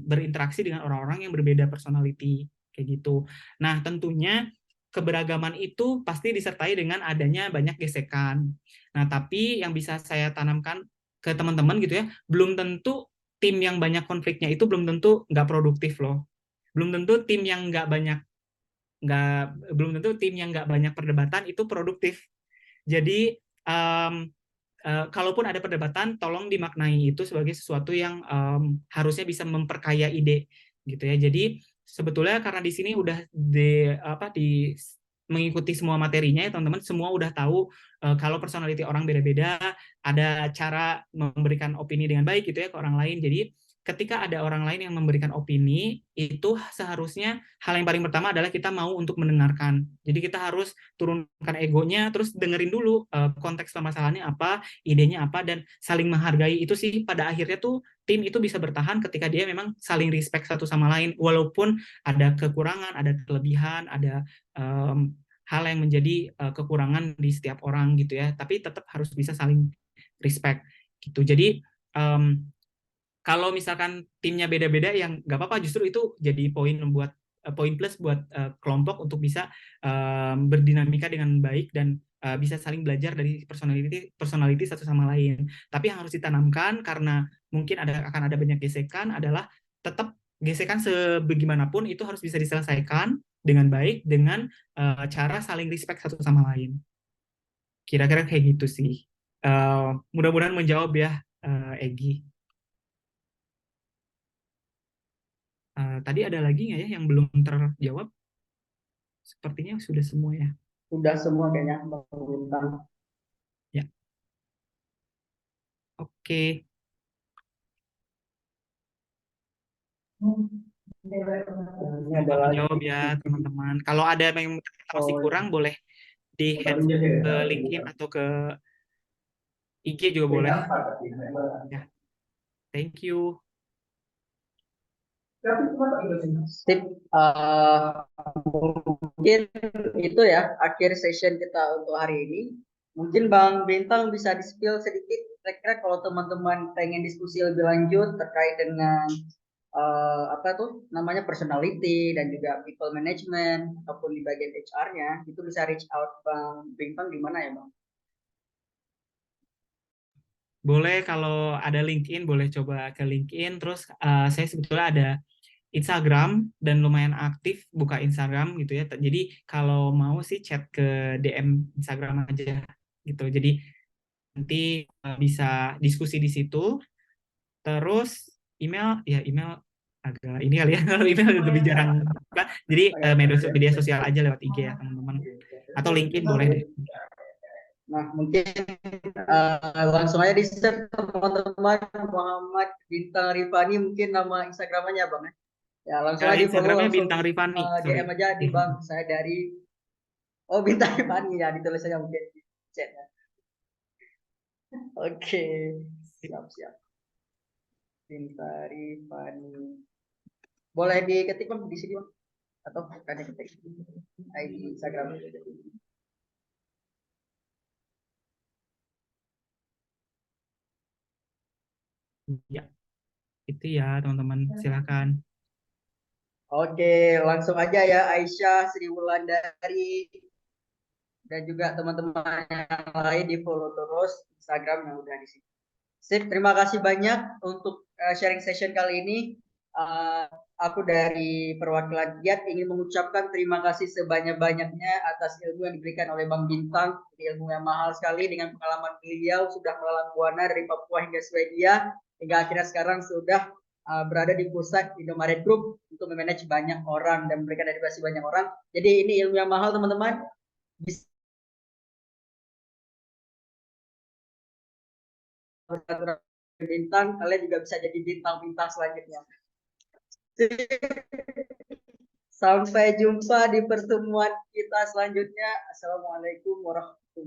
berinteraksi dengan orang-orang yang berbeda personality kayak gitu. Nah, tentunya keberagaman itu pasti disertai dengan adanya banyak gesekan. Nah, tapi yang bisa saya tanamkan ke teman-teman gitu ya, belum tentu tim yang banyak konfliknya itu belum tentu nggak produktif loh. Belum tentu tim yang belum tentu tim yang nggak banyak perdebatan itu produktif. Jadi kalaupun ada perdebatan, tolong dimaknai itu sebagai sesuatu yang harusnya bisa memperkaya ide gitu ya. Jadi sebetulnya karena di sini udah mengikuti semua materinya ya teman-teman, semua udah tahu kalau personality orang beda-beda, ada cara memberikan opini dengan baik gitu ya ke orang lain. Jadi ketika ada orang lain yang memberikan opini, itu seharusnya hal yang paling pertama adalah kita mau untuk mendengarkan. Jadi kita harus turunkan egonya, terus dengerin dulu konteks permasalahannya apa, idenya apa, dan saling menghargai. Itu sih pada akhirnya tuh tim itu bisa bertahan ketika dia memang saling respect satu sama lain, walaupun ada kekurangan, ada kelebihan, ada hal yang menjadi kekurangan di setiap orang gitu ya, tapi tetap harus bisa saling respect gitu. Jadi kalau misalkan timnya beda-beda, yang nggak apa-apa, justru itu jadi poin plus buat kelompok untuk bisa berdinamika dengan baik dan bisa saling belajar dari personality satu sama lain. Tapi yang harus ditanamkan karena mungkin akan ada banyak gesekan adalah tetap gesekan sebagaimanapun itu harus bisa diselesaikan dengan baik dengan cara saling respect satu sama lain. Kira-kira kayak gitu sih. Mudah-mudahan menjawab ya, Egi. Tadi ada lagi nggak ya yang belum terjawab? Sepertinya sudah semua ya. Sudah semua kayaknya Bang Bintang. Ya. Oke. Ini ada lagi. Jawab ya teman-teman. Kalau ada yang masih kurang boleh di head ke LinkedIn atau ke IG juga boleh. Ya. Thank you. Sip. Mungkin itu ya akhir session kita untuk hari ini. Mungkin Bang Bintang bisa di-spill sedikit kira-kira kalau teman-teman pengen diskusi lebih lanjut terkait dengan apa tuh namanya personality dan juga people management ataupun di bagian HR-nya, itu bisa reach out Bang Bintang di mana ya Bang? Boleh kalau ada LinkedIn boleh coba ke LinkedIn. Terus saya sebetulnya ada Instagram dan lumayan aktif buka Instagram gitu ya. Jadi kalau mau sih chat ke DM Instagram aja gitu. Jadi nanti bisa diskusi di situ. Terus email agak ini kali ya. Kalau email lebih jarang buka. Jadi media sosial aja lewat IG ya teman-teman. Atau LinkedIn boleh deh. Nah mungkin langsung aja di-share teman-teman, Muhammad Bintang Rifani mungkin nama Instagramnya Bang ya. Ya langsung aja di follow, Instagramnya langsung Bintang Rifani. DM aja di Bang, saya dari Bintang Rifani ya, ditulis saja mungkin di chat ya. Oke, siap. Bintang Rifani. Boleh diketik Bang di sini Bang, atau bukan diketik ID Instagram. Ya, itu ya teman-teman. Silakan. Oke, langsung aja ya Aisyah, Sri Wulandari, dan juga teman-teman yang lain di follow terus Instagram yang udah di sini. Sip, terima kasih banyak untuk sharing session kali ini. Aku dari perwakilan Giat ingin mengucapkan terima kasih sebanyak-banyaknya atas ilmu yang diberikan oleh Bang Bintang. Ilmu yang mahal sekali dengan pengalaman beliau sudah melalang buana dari Papua hingga Swedia, hingga akhirnya sekarang sudah berada di pusat Indomaret Group untuk memanage banyak orang dan memberikan edukasi banyak orang. Jadi ini ilmu yang mahal teman-teman. Bisa bintang, kalian juga bisa jadi bintang-bintang selanjutnya. Sampai jumpa di pertemuan kita selanjutnya. Assalamualaikum warahmatullahi wabarakatuh.